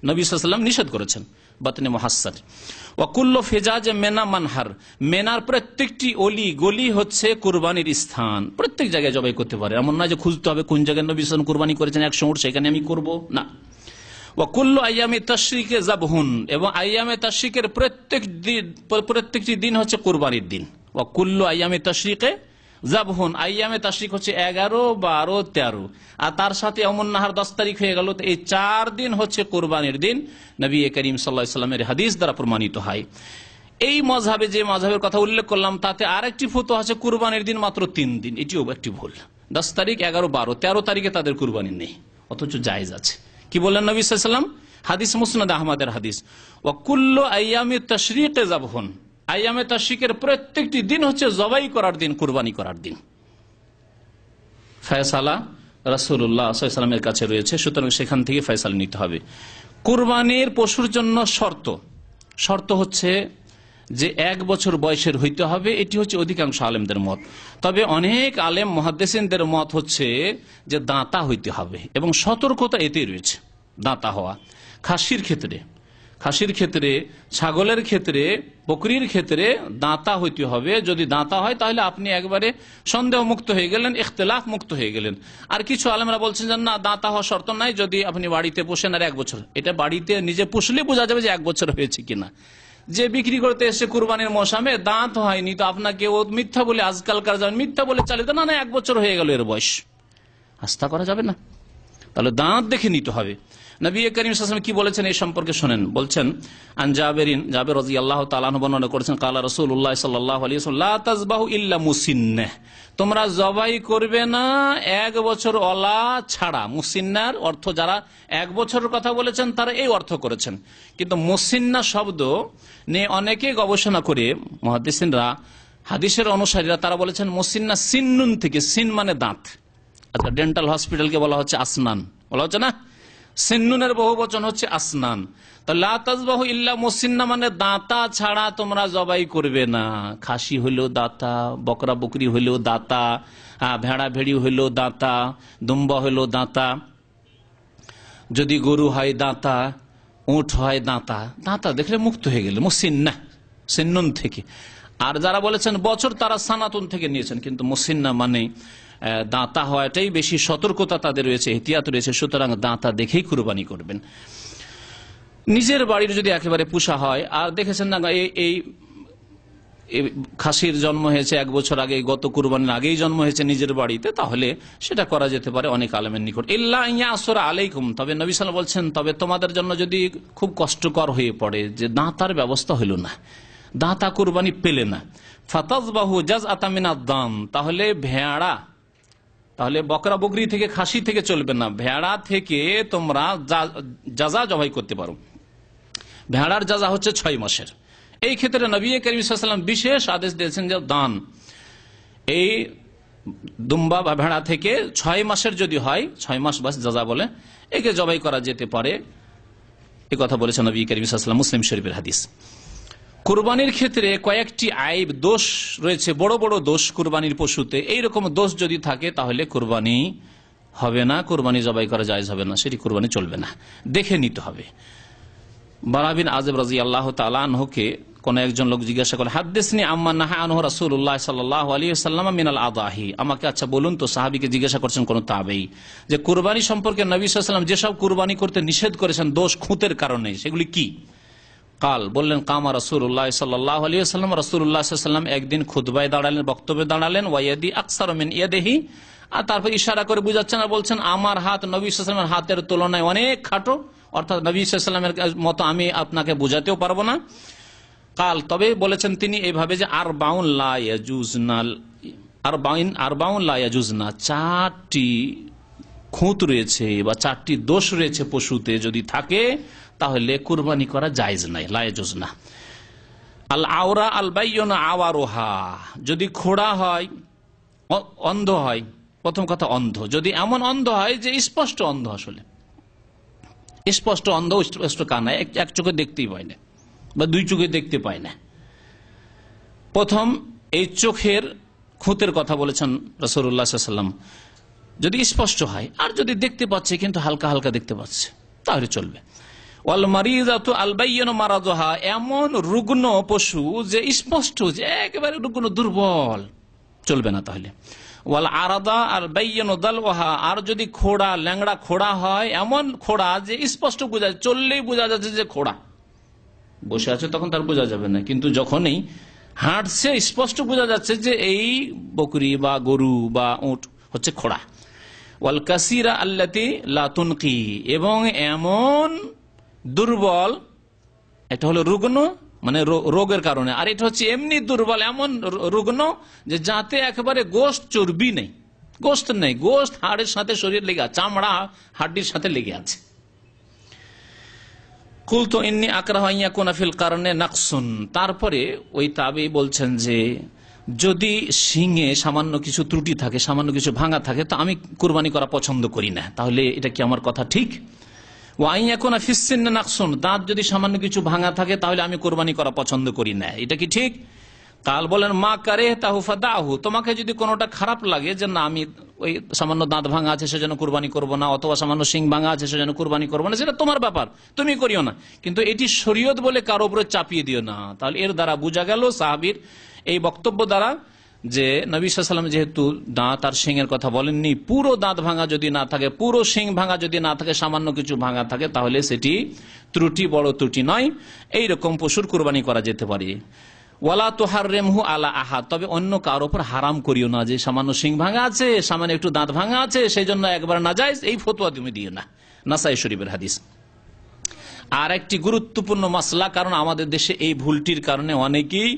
Speaker 1: নবী সাল্লাল্লাহু আলাইহি ওয়াসাল্লাম নিষেধ করেছেন বাতনে মুহাসসার। ওয়া কুল্লু ফিজাজ মেনা মানহার, মেনার প্রত্যেকটি অলি গলি হচ্ছে কুরবানির স্থান, প্রত্যেক জায়গায় জবাই করতে পারে, এমন নয় যে খুঁজতে হবে কোন জায়গায় নবী সাল্লাল্লাহু আলাইহি ওয়াসাল্লাম কুরবানি করেছেন 100 উট, সেখানে আমি করব না। ওয়া কুল্লু আইয়ামে তাশরিকে যাবহুন, এবং আইয়ামে তাশরিকের প্রত্যেকটি দিন হচ্ছে কুরবানির দিন। ওয়া কুল্লু আইয়ামে তাশরিকে যাবহুন, আইয়ামে তাশরিক হচ্ছে 11, 12, 13, আর তার সাথে ইয়াউমুন নাহার 10 তারিখ হয়ে গেল, তো এই 4 দিন হচ্ছে কুরবানির দিন, নবী করিম সাল্লাল্লাহু আলাইহি ওয়াসাল্লামের হাদিস দ্বারা প্রমাণিত হয়। এই মাযহাবে, যে মাযহাবের কথা উল্লেখ করলাম, তাতে আরেকটি ফতোয়া আছে কুরবানির দিন মাত্র 3 দিন, এটিও একটি ভুল। 10 তারিখ, 11, 12, 13 তারিখে তাদের কুরবানি নেই, অথচ জায়েজ আছে। কি বললেন নবী সাল্লাল্লাহু আলাইহি ওয়াসাল্লাম? হাদিস মুসনাদ আহমদের হাদিস, ওয়া কুল্লু আইয়ামে তাশরিকে যাবহুন, আইয়ামে তাশরিকের প্রত্যেকটি দিন হচ্ছে জবাই করার দিন, কুরবানি করার দিন। ফয়সালা রাসূলুল্লাহ সাল্লাল্লাহু আলাইহি ওয়াসাল্লামের কাছে রয়েছে, সুতরাং সেখান থেকে ফয়সালা নিতে হবে। কুরবানির পশুর জন্য শর্ত হচ্ছে যে 1 বছর বয়সের হইতে হবে, এটি হচ্ছে অধিকাংশ আলেমদের মত। তবে অনেক আলেম মুহাদ্দিসিনদের মত হচ্ছে যে দাঁতা হইতে হবে, এবং সতর্কতা এতেই রয়েছে, দাঁতা হওয়া। খাসির ক্ষেত্রে, ছাগলের ক্ষেত্রে, বকরির ক্ষেত্রে দাঁতা হইতে হবে। যদি দাঁতা হয় তাহলে আপনি একবারে সন্দেহ মুক্ত হয়ে গেলেন, ইখতিলাফ মুক্ত হয়ে গেলেন। আর কিছু আলেমরা বলছেন যে না, দাঁতা হওয়া শর্ত নাই, যদি আপনি বাড়িতে পোষেন আর 1 বছর, এটা বাড়িতে নিজে পুষলে বোঝা যাবে যে 1 বছর হয়েছে কিনা। যে বিক্রি করতে এসে কুরবানির মৌসুমে দাঁত হয়নি, তো আপনাকে ও মিথ্যা বলে, আজকালকার যেমন মিথ্যা বলে চালিত, না 1 বছর হয়ে গেল এর বয়স, আস্থা করা যাবে না, তাহলে দাঁত দেখে নিতে হবে। নবী করিম সাল্লাল্লাহু আলাইহি ওয়াসাল্লাম কি বলেছেন এই সম্পর্কে শোনেন, বলছেন, আন জাবের রাদিয়াল্লাহু তাআলা আনহু বর্ণনা করেছেন, কালা রাসূলুল্লাহ সাল্লাল্লাহু আলাইহি ওয়াসাল্লাম, লা তাযবাহু ইল্লা মুসিন্নাহ, তোমরা জবাই করবে না 1 বছর ওলা ছাড়া। মুসিন্নার অর্থ, যারা 1 বছরের কথা বলেছেন তারা এই অর্থ করেছেন, কিন্তু মুসিন্না শব্দ নিয়ে অনেকে গবেষণা করে মুহাদ্দিসিনরা, হাদিসের অনুসারীরা, তারা বলেছেন মুসিন্না সিন্নুন থেকে, সিন মানে দাঁত। আচ্ছা, ডেন্টাল হসপিটালকে বলা হচ্ছে আসনান, বলা হচ্ছে না, সিন্নুনের বহু বচন হচ্ছে আসনান। তো লা তাযবাহু ইল্লা মুসিন্না মানে দাঁতা ছাড়া তোমরা জবাই করবে না। খাসি হইলেও দাঁতা, বকরা বকরি হইলেও দাঁতা, ভেড়া ভেড়ি হইলেও দাঁতা, দুম্বা হইলেও দাঁতা, যদি গরু হয় দাঁতা, উট হয় দাঁতা। দাঁতা দেখলে মুক্ত হয়ে গেলে মুসিন্না, সিন্নুন থেকে। আর যারা বলেছেন বছর তারা সানাতুন থেকে নিয়েছেন, কিন্তু মুসিন্না মানে দাঁতা হওয়াটাই বেশি সতর্কতা তাদের রয়েছে, এহতিয়াত রয়েছে। সুতরাং দাঁতা দেখেই কুরবানি করবেন। নিজের বাড়ির যদি একেবারে পুষা হয়, আর দেখেছেন না এই খাসির জন্ম হয়েছে 1 বছর আগে, গত কুরবানির আগেই জন্ম হয়েছে নিজের বাড়িতে, তাহলে সেটা করা যেতে পারে অনেক আলেমের নিকট। ইল্লা ইয়াসরা আলাইকুম, তবে নবী সাল্লাল্লাহু আলাইহি ওয়াসাল্লাম বলছেন তবে তোমাদের জন্য যদি খুব কষ্টকর হয়ে পড়ে যে দাঁতার ব্যবস্থা হইল না, দাঁতা কুরবানি পেলে না, ফাতাযবাহু জাযআতাম মিনাদ দাম, তাহলে ভেড়া, তাহলে বকরা বকরি থেকে খাসি থেকে চলবে না, ভেড়া থেকে তোমরা জাযা জবাই করতে পারো। ভেড়ার জাযা হচ্ছে 6 মাসের। এই ক্ষেত্রে নবী করিম সাল্লাল্লাহু আলাইহি ওয়াসাল্লাম বিশেষ আদেশ দিয়েছেন যে দান, এই দুম্বা বা ভেড়া থেকে 6 মাসের যদি হয়, 6 মাস বাস জাযা বলে, একে জবাই করা যেতে পারে। এই কথা বলেছেন নবী করিম সাল্লাল্লাহু আলাইহি ওয়াসাল্লাম, মুসলিম শরীফের হাদিস। কুরবানির ক্ষেত্রে কয়েকটি আইব, দোষ রয়েছে, বড় বড় দোষ কুরবানির পশুতে। এইরকম দোষ যদি থাকে তাহলে কুরবানি হবে না, কুরবানি জবাই করা জায়েজ হবে না, সেটি কুরবানি চলবে না, দেখে নিতে হবে। বারা বিন আযিব রাদিয়াল্লাহু তাআলা আনহুকে কোন একজন লোক জিজ্ঞাসা করে, হাদ্দিসনি আম্মা নাহা আনহু রাসূলুল্লাহ সাল্লাল্লাহু আলাইহি ওয়াসাল্লাম মিনাল আদাহি, আমাকে আচ্ছা বলুন তো, সাহাবীকে জিজ্ঞাসা করছেন কোন তাবেঈ, যে কুরবানি সম্পর্কে নবী সাল্লাল্লাহু আলাইহি ওয়াসাল্লাম যেসব কুরবানি করতে নিষেধ করেছেন দোষ খুঁতের কারণে, সেগুলি কি? কাল, বললেন, কামা রাসূলুল্লাহ সাল্লাল্লাহু আলাইহি ওয়াসাল্লাম, রাসূলুল্লাহ সাল্লাল্লাহু আলাইহি ওয়াসাল্লাম একদিন খুতবায় দাঁড়ালেন, বক্তব্যে দাঁড়ালেন, ওয়ায়াদি আকসারু মিন ইয়াদিহি, আর তারপর ইশারা করে বুঝাচ্ছেন আর বলছেন আমার হাত নবী সাল্লাল্লাহু আলাইহি ওয়াসাল্লামের হাতের তুলনায় অনেক খাটো, অর্থাৎ নবী সাল্লাল্লাহু আলাইহি ওয়াসাল্লামের মতো আমি আপনাকে বোঝাতেও পারবো না। কাল, তবে বলেছেন তিনি এইভাবে যে আরবাউন লা ইয়াজুজনা, 4টি খুঁত রয়েছে বা 4টি দোষ রয়েছে পশুতে, যদি থাকে তাহলে কুরবানি করা জায়েজ নাই, লা ইয়াজুজনা। আল আওরা আল বাইয়ুনা আওয়ারুহা, যদি খোড়া হয়, অন্ধ হয়, প্রথম কথা অন্ধ, যদি এমন অন্ধ হয় যে স্পষ্ট অন্ধ, আসলে স্পষ্ট অন্ধ, স্পষ্ট কানা, এক চোখে দেখতেই পায় না বা 2 চোখে দেখতে পায় না। প্রথম এই চোখের খুঁতের কথা বলেছেন রাসূলুল্লাহ সাল্লাল্লাহু আলাইহি ওয়াসাল্লাম, যদি স্পষ্ট হয়, আর যদি দেখতে পাচ্ছে কিন্তু হালকা হালকা দেখতে পাচ্ছে তাহলে চলবে। ওয়াল মারিযাতু আল বাইয়িনু মারাদুহা, এমন রুগ্ন পশু যে স্পষ্ট যে একেবারে রুগ্ন, দুর্বল, চলবে না তাহলে। ওয়াল আরাদা আর বাইয়িনু দালওয়াহা, আর যদি খোড়া, ল্যাংড়া খোড়া হয়, এমন খোড়া যে স্পষ্ট বোঝা, চললেই বোঝা যাচ্ছে যে খোড়া, বসে আছে তখন তার বোঝা যাবে না, কিন্তু যখনই হাঁটছে স্পষ্ট বোঝা যাচ্ছে যে এই বকরি বা গরু বা উট হচ্ছে খোড়া। ওয়াল কাসিরা আল্লাতি লা তুনকি, এবং এমন দুর্বল, এটা হলো রুগ্ন মানে রোগের কারণে, আর এটা হচ্ছে এমনি দুর্বল, এমন রুগ্ন যে যাতে একেবারে গোশত চর্বি নেই, গোশত নেই, গোশত হাড়ের সাথে শরীর লেগে আছে, চামড়া হাড্ডির সাথে লেগে আছে। কুলতু ইন্নী আকরাহু আন ইয়াকুনা ফিল কারনে নাকসুন, তারপরে ওই তাবেঈ বলছেন যে যদি শিঙে সামান্য কিছু ত্রুটি থাকে, সামান্য কিছু ভাঙা থাকে, তো আমি কুরবানি করা পছন্দ করি না, তাহলে এটা কি আমার কথা ঠিক? ওয়া আন ইয়াকুনা ফিস সিন্নি নাকসুন, দাঁত যদি সামান্য কিছু ভাঙা থাকে তাহলে আমি কুরবানি করা পছন্দ করি না, এটা কি ঠিক? কাল, বলেন, মা কারিহতাহু ফাদাহু, তোমাকে যদি কোনোটা খারাপ লাগে যে না আমি ওই সামান্য দাঁত ভাঙা আছে সেজন্য কুরবানি করব না, অথবা সামান্য শিং ভাঙা আছে সেজন্য কুরবানি করব না, সেটা তোমার ব্যাপার, তুমি করিও না, কিন্তু এটি শরীয়ত বলে কারো উপরে চাপিয়ে দিও না। তাহলে এর দ্বারা বোঝা গেল সাহাবীর এই বক্তব্য দ্বারা যে নবী সাল্লাল্লাহু আলাইহি ওয়াসাল্লাম যেহেতু দাঁত আর শিংয়ের কথা বলেননি, পুরো দাঁত ভাঙা যদি না থাকে, পুরো শিং ভাঙা যদি না থাকে, সামান্য কিছু ভাঙা থাকে, তাহলে সেটি ত্রুটি, বড় ত্রুটি নয়, এইরকম পশুর কুরবানি করা যেতে পারে। ওয়ালা তুহাররিমহু আলা আহাদ, তবে অন্য কারোর উপর হারাম করিও না যে সামান্য শিং ভাঙা আছে, সামান্য একটু দাঁত ভাঙা আছে, সেই জন্য একবার নাজায়েজ, এই ফতোয়া তুমি দিও না। নাসাই শরীফের হাদিস। আর একটি গুরুত্বপূর্ণ মাসলা, কারণ আমাদের দেশে এই ভুলটির কারণে অনেকেই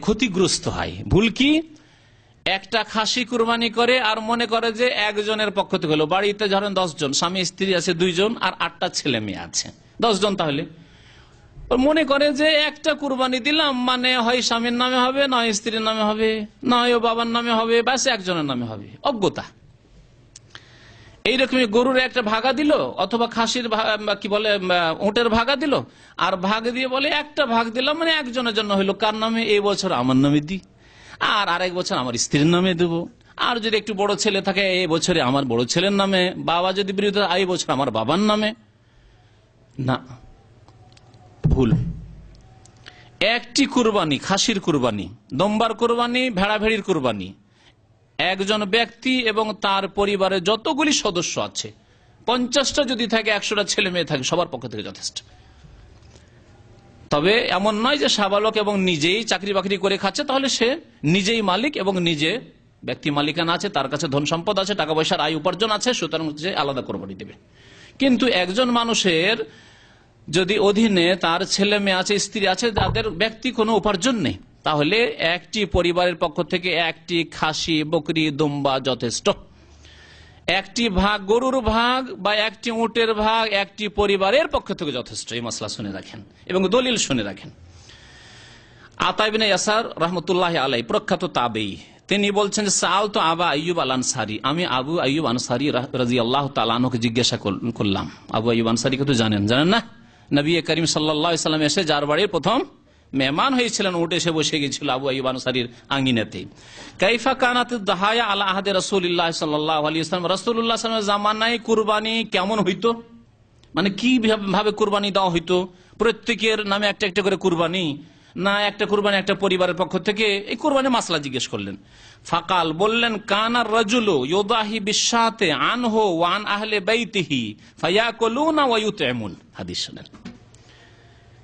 Speaker 1: ক্ষতিগ্রস্ত হয়। ভুল কি? একটা খাসি কুরবানি করে আর মনে করে যে একজনের পক্ষ থেকে হলো, বাড়িতে ধরেন 10 জন, স্বামী স্ত্রী আছে 2 জন আর 8টা ছেলে মেয়ে আছে, 10 জন, তাহলে মনে করে যে একটা কুরবানি দিলাম মানে হয় স্বামীর নামে হবে, নয় স্ত্রীর নামে হবে, নয় বাবার নামে হবে, ব্যাস একজনের নামে হবে। অজ্ঞতা। এইরকমই গরুর একটা ভাগা দিল অথবা খাসির কি বলে উটের ভাগা দিল, আর ভাগ দিয়ে বলে একটা ভাগ দিলাম মানে একজনের জন্য হইলো, কার নামে? এই বছর আমার নামে দিই, আর আরেক বছর আমার স্ত্রীর নামে দেবো, আর যদি একটু বড় ছেলে থাকে এই বছরে আমার বড় ছেলের নামে, বাবা যদি বৃদ্ধ এই বছর আমার বাবার নামে। না, ভুল। একটি কুরবানি, খাসির কুরবানি, দম্বার কুরবানি, ভেড়া ভেড়ির কুরবানি, একজন ব্যক্তি এবং তার পরিবারে যতগুলি সদস্য আছে 50টা যদি থাকে, 100টা ছেলে মেয়ে থাকে, সবার পক্ষ থেকে যথেষ্ট। তবে এমন নয় যে সাবালক এবং নিজেই চাকরি বাকরি করে খাচ্ছে, তাহলে সে নিজেই মালিক এবং নিজে ব্যক্তি মালিকানা আছে, তার কাছে ধন সম্পদ আছে, টাকা পয়সার আয় উপার্জন আছে, সুতরাং সে আলাদা কোরবানি দেবে। কিন্তু একজন মানুষের যদি অধীনে তার ছেলে মেয়ে আছে, স্ত্রী আছে, যাদের ব্যক্তি কোনো উপার্জন নেই, তাহলে একটি পরিবারের পক্ষ থেকে একটি খাসি, বকরি, দুম্বা যথেষ্ট। একটি ভাগ গরুর ভাগ বা একটি উটের ভাগ একটি পরিবারের পক্ষ থেকে যথেষ্ট। এই মাসলা শুনে রাখেন এবং দলিল শুনে রাখেন। আতা ইবনে ইয়াসার রাহমাতুল্লাহি আলাইহি প্রখ্যাত তাবেঈ, তিনি বলছেন যে সাআলতু আবা আইয়ুব আল আনসারী, আমি আবু আইয়ুব আনসারী রাদিয়াল্লাহু তাআলা আনহুকে জিজ্ঞাসা করলাম। আবু আইয়ুব আনসারীকে তো জানেন না? নবী করিম সাল্লাল্লাহু আলাইহি ওয়াসাল্লাম এসে যার বাড়ির প্রথম মেহমান হয়েছিলেন, উঠে এসে বসে গিয়েছিল আবু আইয়ুব আনসারীর আঙ্গিনাতে। কাইফা কানাত দাহায়া আলা আহদে রাসূলিল্লাহ সাল্লাল্লাহু আলাইহি ওয়াসাল্লাম, রাসূলুল্লাহ সাল্লাল্লাহু আলাইহি ওয়াসাল্লামের জামানায় কুরবানি কেমন হইতো, মানে কি ভাবে কুরবানি দেওয়া হইতো? প্রত্যেকের নামে একটা একটা করে কুরবানি, না একটা কুরবানি একটা পরিবারের পক্ষ থেকে? এই কুরবানি মাসলা জিজ্ঞেস করলেন। ফাকাল, বললেন, কানার রাজুলু ইউদাহি বিশাতে আনহু ওয়া আন আহলি বাইতিহি ফায়াকুলুনা ওয়া ইউতঈমুন। হাদিস শুনেন,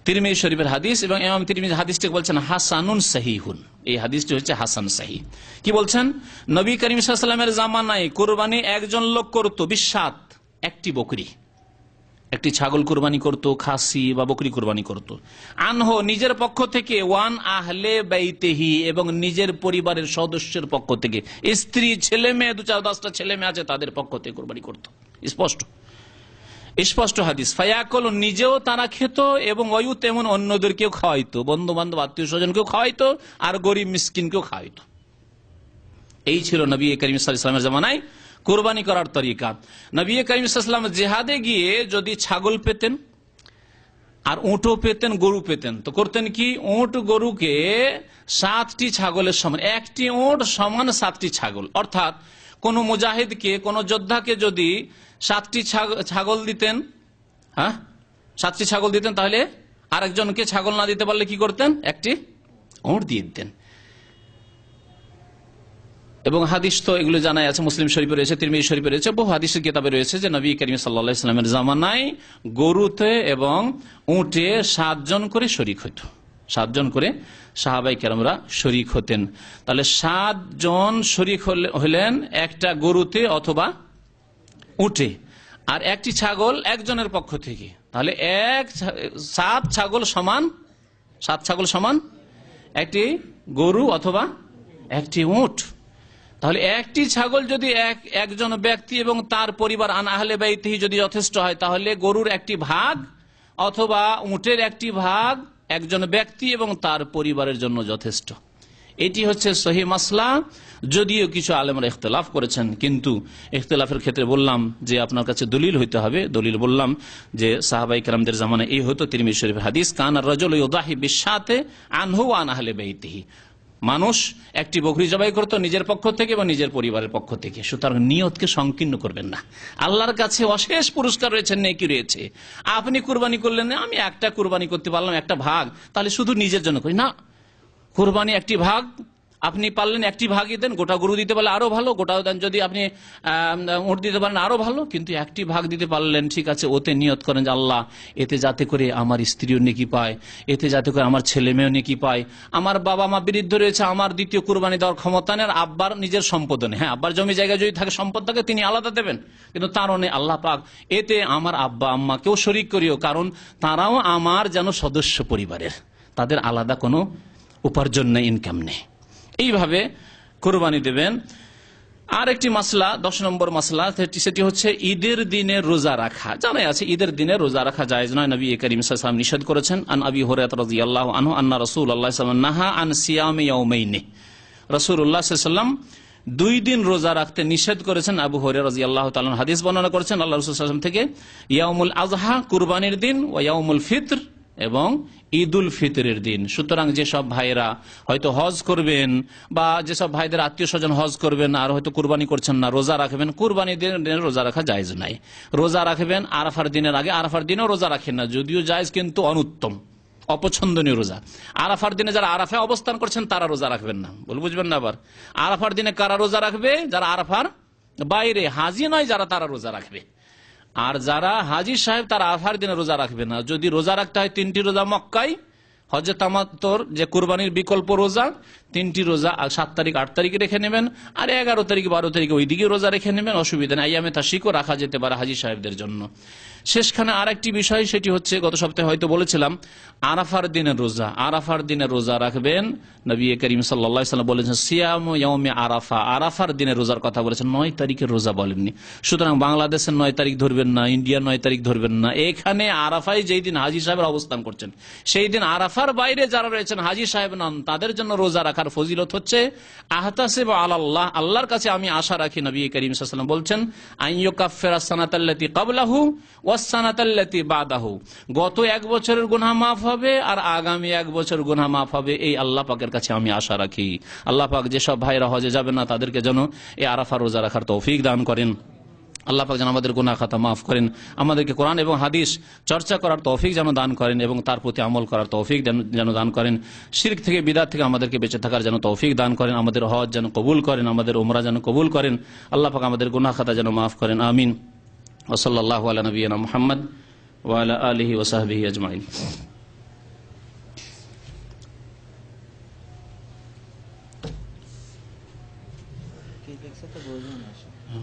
Speaker 1: তিরমিজি শরীফের হাদিস, এবং ইমাম তিরমিজি হাদিসটিকে বলছেন হাসানুন সহিহুন। এই হাদিসটি হচ্ছে হাসান সহিহ। কি বলছেন? নবী করিম সাল্লাল্লাহু আলাইহি ওয়াসাল্লামের জামানায় কুরবানি একজন লোক করত, বিশাত, একটি বকরি, একটি ছাগল কুরবানি করত, খাসি বা বকরি কুরবানি করত। আনহু, নিজের পক্ষ থেকে, ওয়ান আহলে বাইতিহি, এবং নিজের পরিবারের সদস্যের পক্ষ থেকে, স্ত্রী, ছেলে মেয়ে, 2-4-10টা ছেলে মেয়ে আছে, তাদের পক্ষ থেকে কুরবানি করত। স্পষ্ট হাদিস। ফায়াকুল, নিজেও তারা খেত এবং ওয়ুত, এমন অন্যদেরকেও খাওয়াইতো, বন্ধু বান্ধব আত্মীয় স্বজনকেও খাওয়াইতো, আর গরিব মিসকিনকেও খাওয়াইতো। এই ছিল নবী করিম সাল্লাল্লাহু আলাইহি ওয়াসাল্লামের জামানায় কুরবানি করার তরিকা। নবী করিম সাল্লাল্লাহু আলাইহি ওয়াসাল্লাম জিহাদে গিয়ে যদি ছাগল পেতেন আর উটও পেতেন, গরু পেতেন, তো করতেন কি? উট গরুকে 7টি ছাগলের সমান, একটি উট সমান 7টি ছাগল। অর্থাৎ কোন মুজাহিদকে, কোন যোদ্ধাকে যদি 7টি ছাগল দিতেন, 7টি ছাগল দিতেন, তাহলে আরেকজনকে ছাগল না দিতে পারলে কি করতেন? একটি উট দিয়ে দিতেন। এবং হাদিস তো এগুলো জানাই আছে, মুসলিম শরীফে রয়েছে, তিরমিজি শরীফে রয়েছে, বহু হাদিসের কিতাবে রয়েছে যে নবী করিম সাল্লাল্লাহু আলাইহি ওয়াসাল্লামের জামানায় গরুতে এবং উটে 7 জন করে শরীক হইত, 7 জন করে সাহাবাই কেরামরা শরীক হতেন। তাহলে 7 জন শরীক হলেন একটা গরুতে অথবা উটে, আর একটি ছাগল একজনের পক্ষ থেকে। তাহলে 7 ছাগল সমান একটি গরু অথবা একটি উট। তাহলে একটি ছাগল যদি একজন ব্যক্তি এবং তার পরিবার, আন আহলে বাইতিহি, যদি যথেষ্ট হয়, তাহলে গরুর একটি ভাগ অথবা উটের একটি ভাগ একজন ব্যক্তি এবং তার পরিবারের জন্য যথেষ্ট। এটি হচ্ছে সহিহ মাসলা। যদিও কিছু আলেমরা ইখতিলাফ করেছেন, কিন্তু ইখতিলাফের ক্ষেত্রে বললাম যে আপনার কাছে দলিল হইতে হবে। দলিল বললাম যে সাহাবায়ে কেরামদের জামানায় এই হতো। তিরমিজি শরীফের হাদিস, কানার রাজুলু ইউদাহি বিশাতে আনহু ওয়া আন আহলি বাইতিহি, মানুষ একটি বকরি জবাই করত নিজের পক্ষ থেকে এবং নিজের পরিবারের পক্ষ থেকে। সুতরাং নিয়তকে সংকীর্ণ করবেন না। আল্লাহর কাছে অশেষ পুরস্কার রয়েছে, নেকি রয়েছে। আপনি কুরবানি করলেন, আমি একটা কুরবানি করতে পারলাম, একটা ভাগ, তাহলে শুধু নিজের জন্য করি না। কুরবানি একটি ভাগ, আপনি পারলেন একটি ভাগই দেন, গোটা গরু দিতে পারলে আরো ভালো, গোটাও দেন। যদি আপনি উট দিতে পারেন আরো ভালো, কিন্তু একটি ভাগ দিতে পারলেন, ঠিক আছে, ওতে নিয়ত করেন যে আল্লাহ, এতে যাতে করে আমার স্ত্রীও নেকি পায়, এতে যাতে করে আমার ছেলে মেয়েও নেকি পায়, আমার বাবা মা বৃদ্ধ রয়েছে, আমার দ্বিতীয় কুরবানি দেওয়ার ক্ষমতা নেই, আব্বার নিজের সম্পদ নেই। হ্যাঁ, আব্বার জমি জায়গা যদি থাকে, সম্পদ থাকে, তিনি আলাদা দেবেন, কিন্তু তারও নেই। আল্লাহ পাক, এতে আমার আব্বা আম্মাকেও শরীক করিও, কারণ তারাও আমার যেন সদস্য পরিবারের, তাদের আলাদা কোনো উপার্জন নেই, ইনকাম নেই। এইভাবে কুরবানি দেবেন। আর একটি মাসলা, 10 নম্বর মাসলা, সেটি হচ্ছে ঈদের দিনে রোজা রাখা। জানাই আছে ঈদের দিনে রোজা রাখা জায়েজ নয়, নবী করিম সাল্লাল্লাহু আলাইহি ওয়াসাল্লাম নিষেধ করেছেন। আন আবি হুরায়রা রাদিয়াল্লাহু আনহু আন্না রাসূলুল্লাহ সাল্লাল্লাহু আলাইহি ওয়াসাল্লাম নাহা আন সিয়ামি ইয়াউমাইনি, রাসূলুল্লাহ সাল্লাল্লাহু আলাইহি ওয়াসাল্লাম 2 দিন রোজা রাখতে নিষেধ করেছেন। আবু হুরায়রা রাদিয়াল্লাহু তাআলা হাদিস বর্ণনা করেছেন আল্লাহ রাসূল সাল্লাল্লাহু আলাইহি ওয়াসাল্লাম থেকে, ইয়াউমুল আযহা কুরবানির দিন, ওয়া ইয়াউমুল ফিতর এবং ঈদুল ফিতরের দিন। সুতরাং যেসব ভাইরা হয়তো হজ করবেন বা যেসব ভাইদের আত্মীয় স্বজন হজ করবেন আর হয়তো কুরবানি করছেন না, রোজা রাখবেন, কুরবানির দিনে রোজা রাখা জায়েজ নাই। রোজা রাখবেন আরাফার দিনের আগে, আরাফার দিনেও রোজা রাখেন না, যদিও জায়েজ কিন্তু অনুত্তম, অপছন্দনীয় রোজা। আরাফার দিনে যারা আরাফায় অবস্থান করছেন তারা রোজা রাখবেন না, বুঝবেন না। আবার আরাফার দিনে কারা রোজা রাখবে? যারা আরাফার বাইরে, হাজি নয় যারা, তারা রোজা রাখবে। আর যারা হাজি সাহেব তারা আরাফার দিনে রোজা রাখবে না। যদি রোজা রাখতে হয় 3টি রোজা মক্কায়, হজে তামাত্তুর যে কুরবানির বিকল্প রোজা, 3টি রোজা 7 তারিখ 8 তারিখে রেখে নেবেন, আর 11 তারিখ 12 তারিখে ওইদিকে রোজা রেখে নেবেন, অসুবিধা নেই। আইয়ামে তাশরিকও রাখা যেতে পারে হাজি সাহেবদের জন্য। শেষখানে আরেকটি বিষয়, সেটি হচ্ছে গত সপ্তাহে হয়তো বলেছিলাম, আরাফার দিনের রোজা। আরাফার দিনে রোজা রাখবেন। নবী করিম সাল্লাল্লাহু আলাইহি ওয়াসাল্লাম বলেছেন সিয়ামু ইয়াউমি আরাফা, আরাফার দিনে রোজার কথা বলেছেন, 9 তারিখের রোজা বলেননি। সুতরাং বাংলাদেশের 9 তারিখ ধরবেন না, ইন্ডিয়ার 9 তারিখ ধরবেন না। এখানে আরাফায় যেই দিন হাজি সাহেবের অবস্থান করছেন, সেই দিন আরাফার বাইরে যারা রয়েছেন হাজি সাহেব নন, তাদের জন্য রোজা রাখার ফজিলত হচ্ছে আহতাসিবু আলাল্লাহ, আল্লাহর কাছে আমি আশা রাখি, নবী করিম সাল্লাল্লাহু আলাইহি ওয়াসাল্লাম বলছেন, আইয়ুকাফফিরা সানাতাল্লাতী ক্বাবলাহু ওয়াস সানাতাল্লাতী বাদাহু, গত 1 বছরের গুনাহ মাফ হবে আর আগামী 1 বছর গুনাহ মাফ হবে, এই আল্লাহ পাকের কাছে আমি আশা রাখি। আল্লাহ পাক যেসব ভাইরা হজে যাবেন না তাদেরকে যেন এই আরাফা রোজা রাখার তৌফিক দান করেন। আল্লাহ পাক যেন আমাদের গুনাহ খাতা মাফ করেন, আমাদেরকে কোরআন এবং হাদিস চর্চা করার তৌফিক যেন দান করেন এবং তার প্রতি আমল করার তৌফিক যেন দান করেন। শিরক থেকে, বিদআত থেকে আমাদেরকে বেঁচে থাকার যেন তৌফিক দান করেন, আমাদের হজ যেন কবুল করেন, আমাদের উমরা যেন কবুল করেন। আল্লাহ পাক আমাদের গুনাহ খাতা যেন মাফ করেন। আমিন। ওয়া সাল্লাল্লাহু আলা নবিয়িনা মুহাম্মদ ওয়া আলা আলিহি ওয়া সাহবিহি আজমাইন।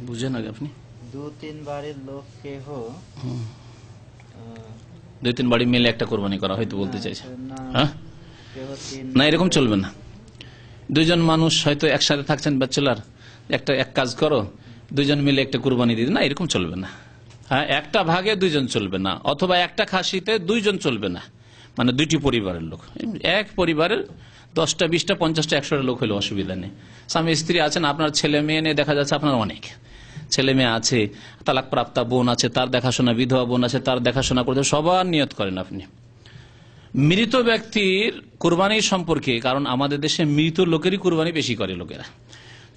Speaker 1: বুঝেন আগে আপনি
Speaker 2: 2-3 বাড়ির লোক কেহ
Speaker 1: 2-3 বাড়ি মিলে একটা কোরবানি করা হয়তো বলতে চাইছে, হ্যাঁ না, এরকম চলবে না। 2 জন মানুষ হয়তো একসাথে থাকছেন, ব্যাচেলার, এক কাজ করো, 2 জন মিলে একটা কোরবানি দিতে, না এরকম চলবে না। হ্যাঁ, একটা ভাগে 2 জন চলবে না, অথবা একটা খাসিতে 2 জন চলবে না, মানে 2টি পরিবারের লোক। এক পরিবারের 10টা 20টা 50টা 100টা লোক হলে অসুবিধা নেই। স্বামী স্ত্রী আছেন, আপনার ছেলে মেয়ে নিয়ে দেখা যাচ্ছে আপনার অনেক ছেলে মেয়ে আছে, তালাক প্রাপ্তা বোন আছে, তার দেখাশোনা, বিধবা বোন আছে, তার দেখাশোনা করতে সবার নিয়ত করেন আপনি। মৃত ব্যক্তির কুরবানি সম্পর্কে, কারণ আমাদের দেশে মৃত লোকেরই কুরবানি বেশি করে লোকেরা,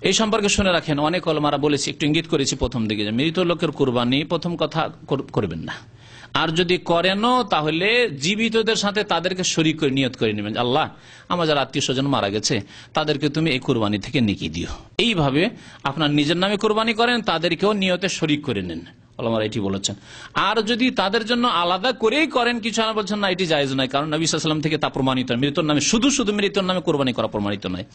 Speaker 1: এই সম্পর্কে শুনে রাখেন। অনেক ওলামারা বলেছি, একটু ইঙ্গিত করেছি প্রথম দিকে, যে মৃত লোকের কুরবানি প্রথম কথা করবেন না, আর যদি করেনও তাহলে জীবিতদের সাথে তাদেরকে শরীক করে নিয়ত করে নেবেন, আল্লাহ আমার যারা আত্মীয় স্বজন মারা গেছে তাদেরকে তুমি এই কুরবানি থেকে নেকি দিও। এইভাবে আপনার নিজের নামে কুরবানি করেন, তাদেরকেও নিয়তে শরীক করে নেন, ওলামারা এটি বলেছেন। আর যদি তাদের জন্য আলাদা করেই করেন কিছু, না বলছেন না এটি জায়েজ নয়, কারণ নবী সাল্লাল্লাহু আলাইহি ওয়াসাল্লাম থেকে তা প্রমাণিত নয়। মৃত্যুর নামে শুধু মৃত্যুর নামে কোরবানি করা প্রমাণিত নয়।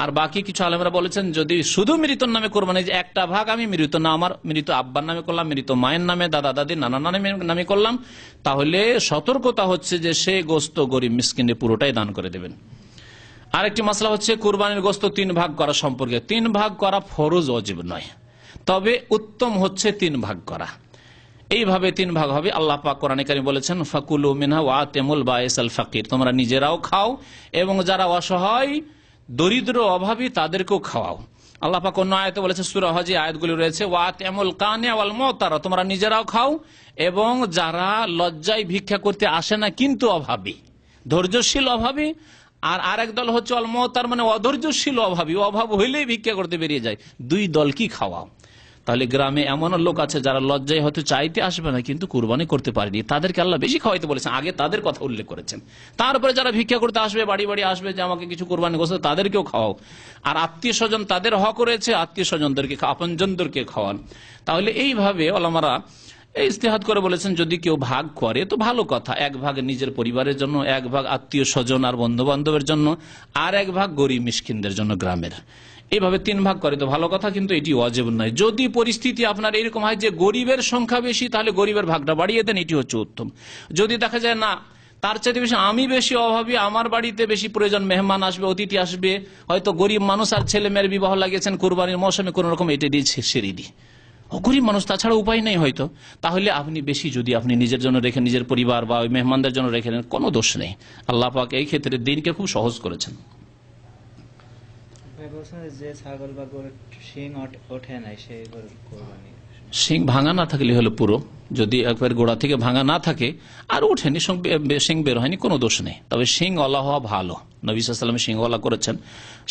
Speaker 1: আর বাকি কিছু আলেমরা বলেছেন, যদি শুধু মৃত্যুর নামে কোরবানি, যে একটা ভাগ আমি মৃত না আমার মৃত আব্বার নামে করলাম, মৃত মায়ের নামে, দাদা দাদি, নানা নানির নামে করলাম, তাহলে সতর্কতা হচ্ছে যে সে গোস্ত গরিব মিসকিনে পুরোটাই দান করে দেবেন। আরেকটি মাসলা হচ্ছে কুরবানির গোস্ত 3 ভাগ করা সম্পর্কে। 3 ভাগ করা ফরজ, ওয়াজিব নয়, তবে উত্তম হচ্ছে 3 ভাগ করা। এইভাবে 3 ভাগ হবে। আল্লাহ পাক কোরআনে কারীমে বলেছেন, ফাকুলু মিনহা ওয়া আতিমুল বাইসাল ফাকির, তোমরা নিজেরাও খাও এবং যারা অসহায়, দরিদ্র, অভাবী তাদেরকেও খাওয়াও। আল্লাহ পাক অন্য আয়াতে বলেছে, সূরা হজে আয়াতগুলি রয়েছে, ওয়া আতিমুল কানিয়া ওয়াল মুতারা, তোমরা নিজেরাও খাও এবং যারা লজ্জায় ভিক্ষা করতে আসে না কিন্তু অভাবী, ধৈর্যশীল অভাবী। আর আরেক দল হচ্ছে আল মুতার, মানে অধৈর্যশীল অভাবী, অভাব হইলেই ভিক্ষা করতে বেরিয়ে যায়। 2 দল কি খাওয়াও। তাহলে গ্রামে এমন লোক আছে যারা লজ্জায় হয়তো চাইতে আসবে না কিন্তু কুরবানি করতে পারেনি, তাদেরকে আল্লাহ বেশি খাওয়াইতে বলেছেন, আগে তাদের কথা উল্লেখ করেছেন। তারপরে যারা ভিক্ষা করতে আসবে, বাড়ি বাড়ি আসবে যে আমাকে কিছু কুরবানি গোশত, তাদেরকেও খাওয়াও। আর আত্মীয় স্বজন, তাদের হক রয়েছে, আত্মীয় স্বজনদেরকে, আপনজনদেরকে খাওয়ান। তাহলে এইভাবে ওলামারা ইজতিহাদ করে বলেছেন, যদি কেউ ভাগ করে তো ভালো কথা, 1 ভাগ নিজের পরিবারের জন্য, 1 ভাগ আত্মীয় স্বজন আর বন্ধু বান্ধবের জন্য, আর 1 ভাগ গরিব মিসকিনদের জন্য গ্রামের। এইভাবে 3 ভাগ করে তো ভালো কথা, কিন্তু এটি ওয়াজিব নয়। যদি পরিস্থিতি আপনার এরকম হয় যে গরিবের সংখ্যা বেশি, তাহলে গরিবের ভাগটা বাড়িয়ে দেন, এটি হচ্ছে উত্তম। যদি দেখা যায় না তার চাইতে বেশি আমি বেশি অভাবী, আমার বাড়িতে বেশি প্রয়োজন, মেহমান আসবে, অতিথি আসবে, হয়তো গরিব মানুষ আর ছেলে মেয়ের বিবাহ লাগিয়েছেন কুরবানির মৌসুমে, কোন রকম এটা দিয়ে সেরে দিই, গরিব মানুষ, তাছাড়া উপায় নেই হয়তো, তাহলে আপনি বেশি যদি আপনি নিজের জন্য রেখে, নিজের পরিবার বা ওই মেহমানদের জন্য রেখে নেন, কোনো দোষ নেই। আল্লাহ পাক এই ক্ষেত্রে দিনকে খুব সহজ করেছেন।
Speaker 2: ভাই বলছেন যে ছাগল বা গরুর শিং ওঠে নাই সেই গরুর কোরবানি।
Speaker 1: শিং ভাঙা না থাকলে হলো পুরো, যদি একবার গোড়া থেকে ভাঙা না থাকে আর ওঠেনি, শিং বের হয়নি, কোনো দোষ নেই। তবে শিং ওয়ালা হওয়া ভালো, নবী সাল্লাল্লাহু আলাইহি ওয়াসাল্লাম শিং ওয়ালা করেছেন,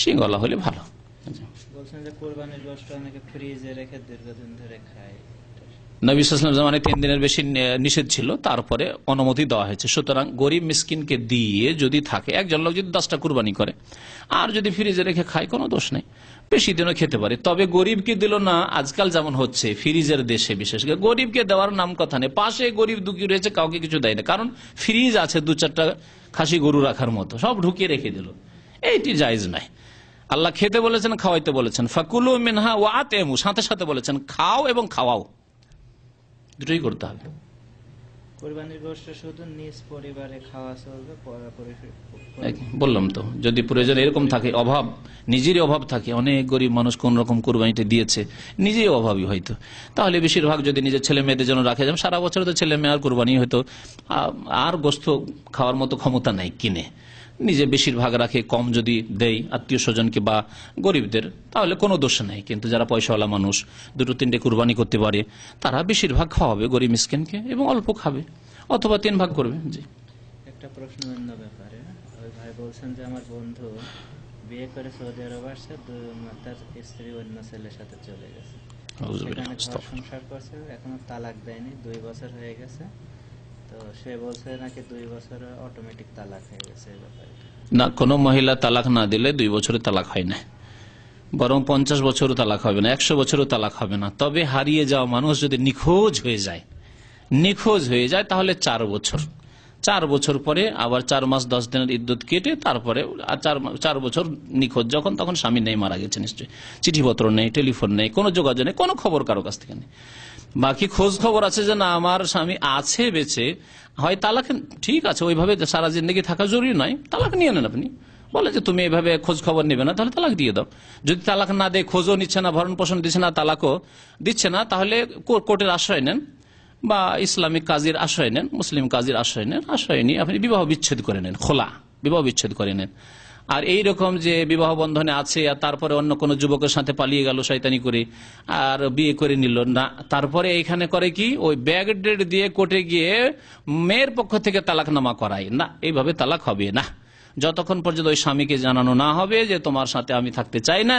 Speaker 1: শিং ওয়ালা হলে ভালো।
Speaker 2: বলছেন যে কোরবানির গোশত অনেকে ফ্রিজে রেখে দীর্ঘদিন ধরে খায়।
Speaker 1: নবী সাল্লাল্লাহু আলাইহি ওয়াসাল্লাম জামানায় 3 দিনের বেশি নিষেধ ছিল, তারপরে অনুমতি দেওয়া হয়েছে। সুতরাং গরিব মিসকিনকে দিয়ে যদি থাকে, একজন লোক যদি 10টা কুরবানি করে আর যদি ফ্রিজে রেখে খায়, কোনো দোষ নেই, বেশি দিনও খেতে পারে। তবে গরিবকে দিল না, আজকাল যেমন হচ্ছে ফ্রিজের দেশে, বিশেষ করে গরিবকে দেওয়ার নাম কথা নেই। পাশে গরিব দুঃখী রয়েছে, কাউকে কিছু দেয় না, কারণ ফ্রিজ আছে 2-4টা খাসি গরু রাখার মতো, সব ঢুকিয়ে রেখে দিল। এইটি জায়েজ নাই। আল্লাহ খেতে বলেছেন, খাওয়াইতে বলেছেন, ফাকুলু মিনহা ওয়া আতিমু, সাথে সাথে বলেছেন খাও এবং খাওয়াও, দুটোই করতে হবে।
Speaker 2: কোরবানির গোশত শুধু নিজ পরিবারে খাওয়া চলবে,
Speaker 1: বললাম তো, যদি প্রয়োজন এরকম থাকে, অভাব, নিজেরই অভাব থাকে, অনেক গরিব মানুষ কোন রকম কুরবানিতে দিয়েছে, নিজেই অভাবী হয়তো, তাহলে বেশিরভাগ যদি নিজের ছেলে মেয়েদের জন্য রাখে, যেমন সারা বছর তো ছেলে মেয়ে আর কুরবানি হয়তো আর গোস্ত খাওয়ার মতো ক্ষমতা নাই কিনে, নিজে বেশিরভাগ রাখে, কম যদি দেয় আত্মীয় স্বজনকে বা গরিবদের, তাহলে কোনো দোষ নেই। কিন্তু যারা পয়সাওয়ালা মানুষ 2-3টে কুরবানি করতে পারে, তারা বেশিরভাগ খাওয়াবে গরিব মিসকিনকে এবং অল্প খাবে, অথবা 3 ভাগ করবে। জি,
Speaker 2: একটা প্রশ্ন অন্য ব্যাপারে। ওই ভাই বলছেন যে আমার বন্ধু বিয়ে করে সৌদি আরব আসছে, তার স্ত্রী অন্য ছেলের সাথে চলে গেছে, সেখানে ঘর সংসার করছে, এখনো তালাক দেয়নি, 2 বছর হয়ে গেছে। তো সে বলছে নাকি 2 বছরে অটোমেটিক তালাক হয়ে গেছে। এই ব্যাপারে
Speaker 1: না, কোনো মহিলা তালাক না দিলে 2 বছরে তালাক হয় না, বরং 50 বছরও তালাক হবে না, 100 বছরও তালাক হবে না। তবে হারিয়ে যাওয়া মানুষ যদি নিখোঁজ হয়ে যায় তাহলে 4 বছর, 4 বছর পরে আবার 4 মাস 10 দিনের ইদ্যত কেটে তারপরে 4 বছর নিখোঁজ, যখন তখন স্বামী নেই, মারা গেছে নিশ্চয়ই, চিঠিপত্র নেই, টেলিফোন নেই, কোনো যোগাযোগ নেই, কোনো খবর কারো কাছ থেকে নেই, বাকি খোঁজ খবর আছে যে না আমার স্বামী আছে বেঁচে, হয় তালাক, ঠিক আছে, ওইভাবে সারা জিন্দগি থাকা জরুরি নয়, তালাক নিয়ে নেন। আপনি বলে যে তুমি এইভাবে খোঁজ খবর নেবে না, তাহলে তালাক দিয়ে দাও। যদি তালাক না দেয়, খোঁজও নিচ্ছে না, ভরণ পোষণ দিচ্ছে না, তালাকও দিচ্ছে না, তাহলে কোর্টের আশ্রয় নেন বা ইসলামিক কাজীর আশ্রয় নেন, মুসলিম কাজীর আশ্রয় নেন, আশ্রয় নিয়ে আপনি বিবাহ বিচ্ছেদ করে নেন, খোলা বিবাহ বিচ্ছেদ করে নেন। আর এই রকম যে বিবাহ বন্ধনে আছে আর তারপরে অন্য কোনো যুবকের সাথে পালিয়ে গেল শয়তানি করে আর বিয়ে করে নিল না, তারপরে এইখানে করে কি ওই ব্যাগ ডেট দিয়ে কোর্টে গিয়ে মেয়ের পক্ষ থেকে তালাকনামা করায় না, এইভাবে তালাক হবে না যতক্ষণ পর্যন্ত ওই স্বামীকে জানানো না হবে যে তোমার সাথে আমি থাকতে চাই না।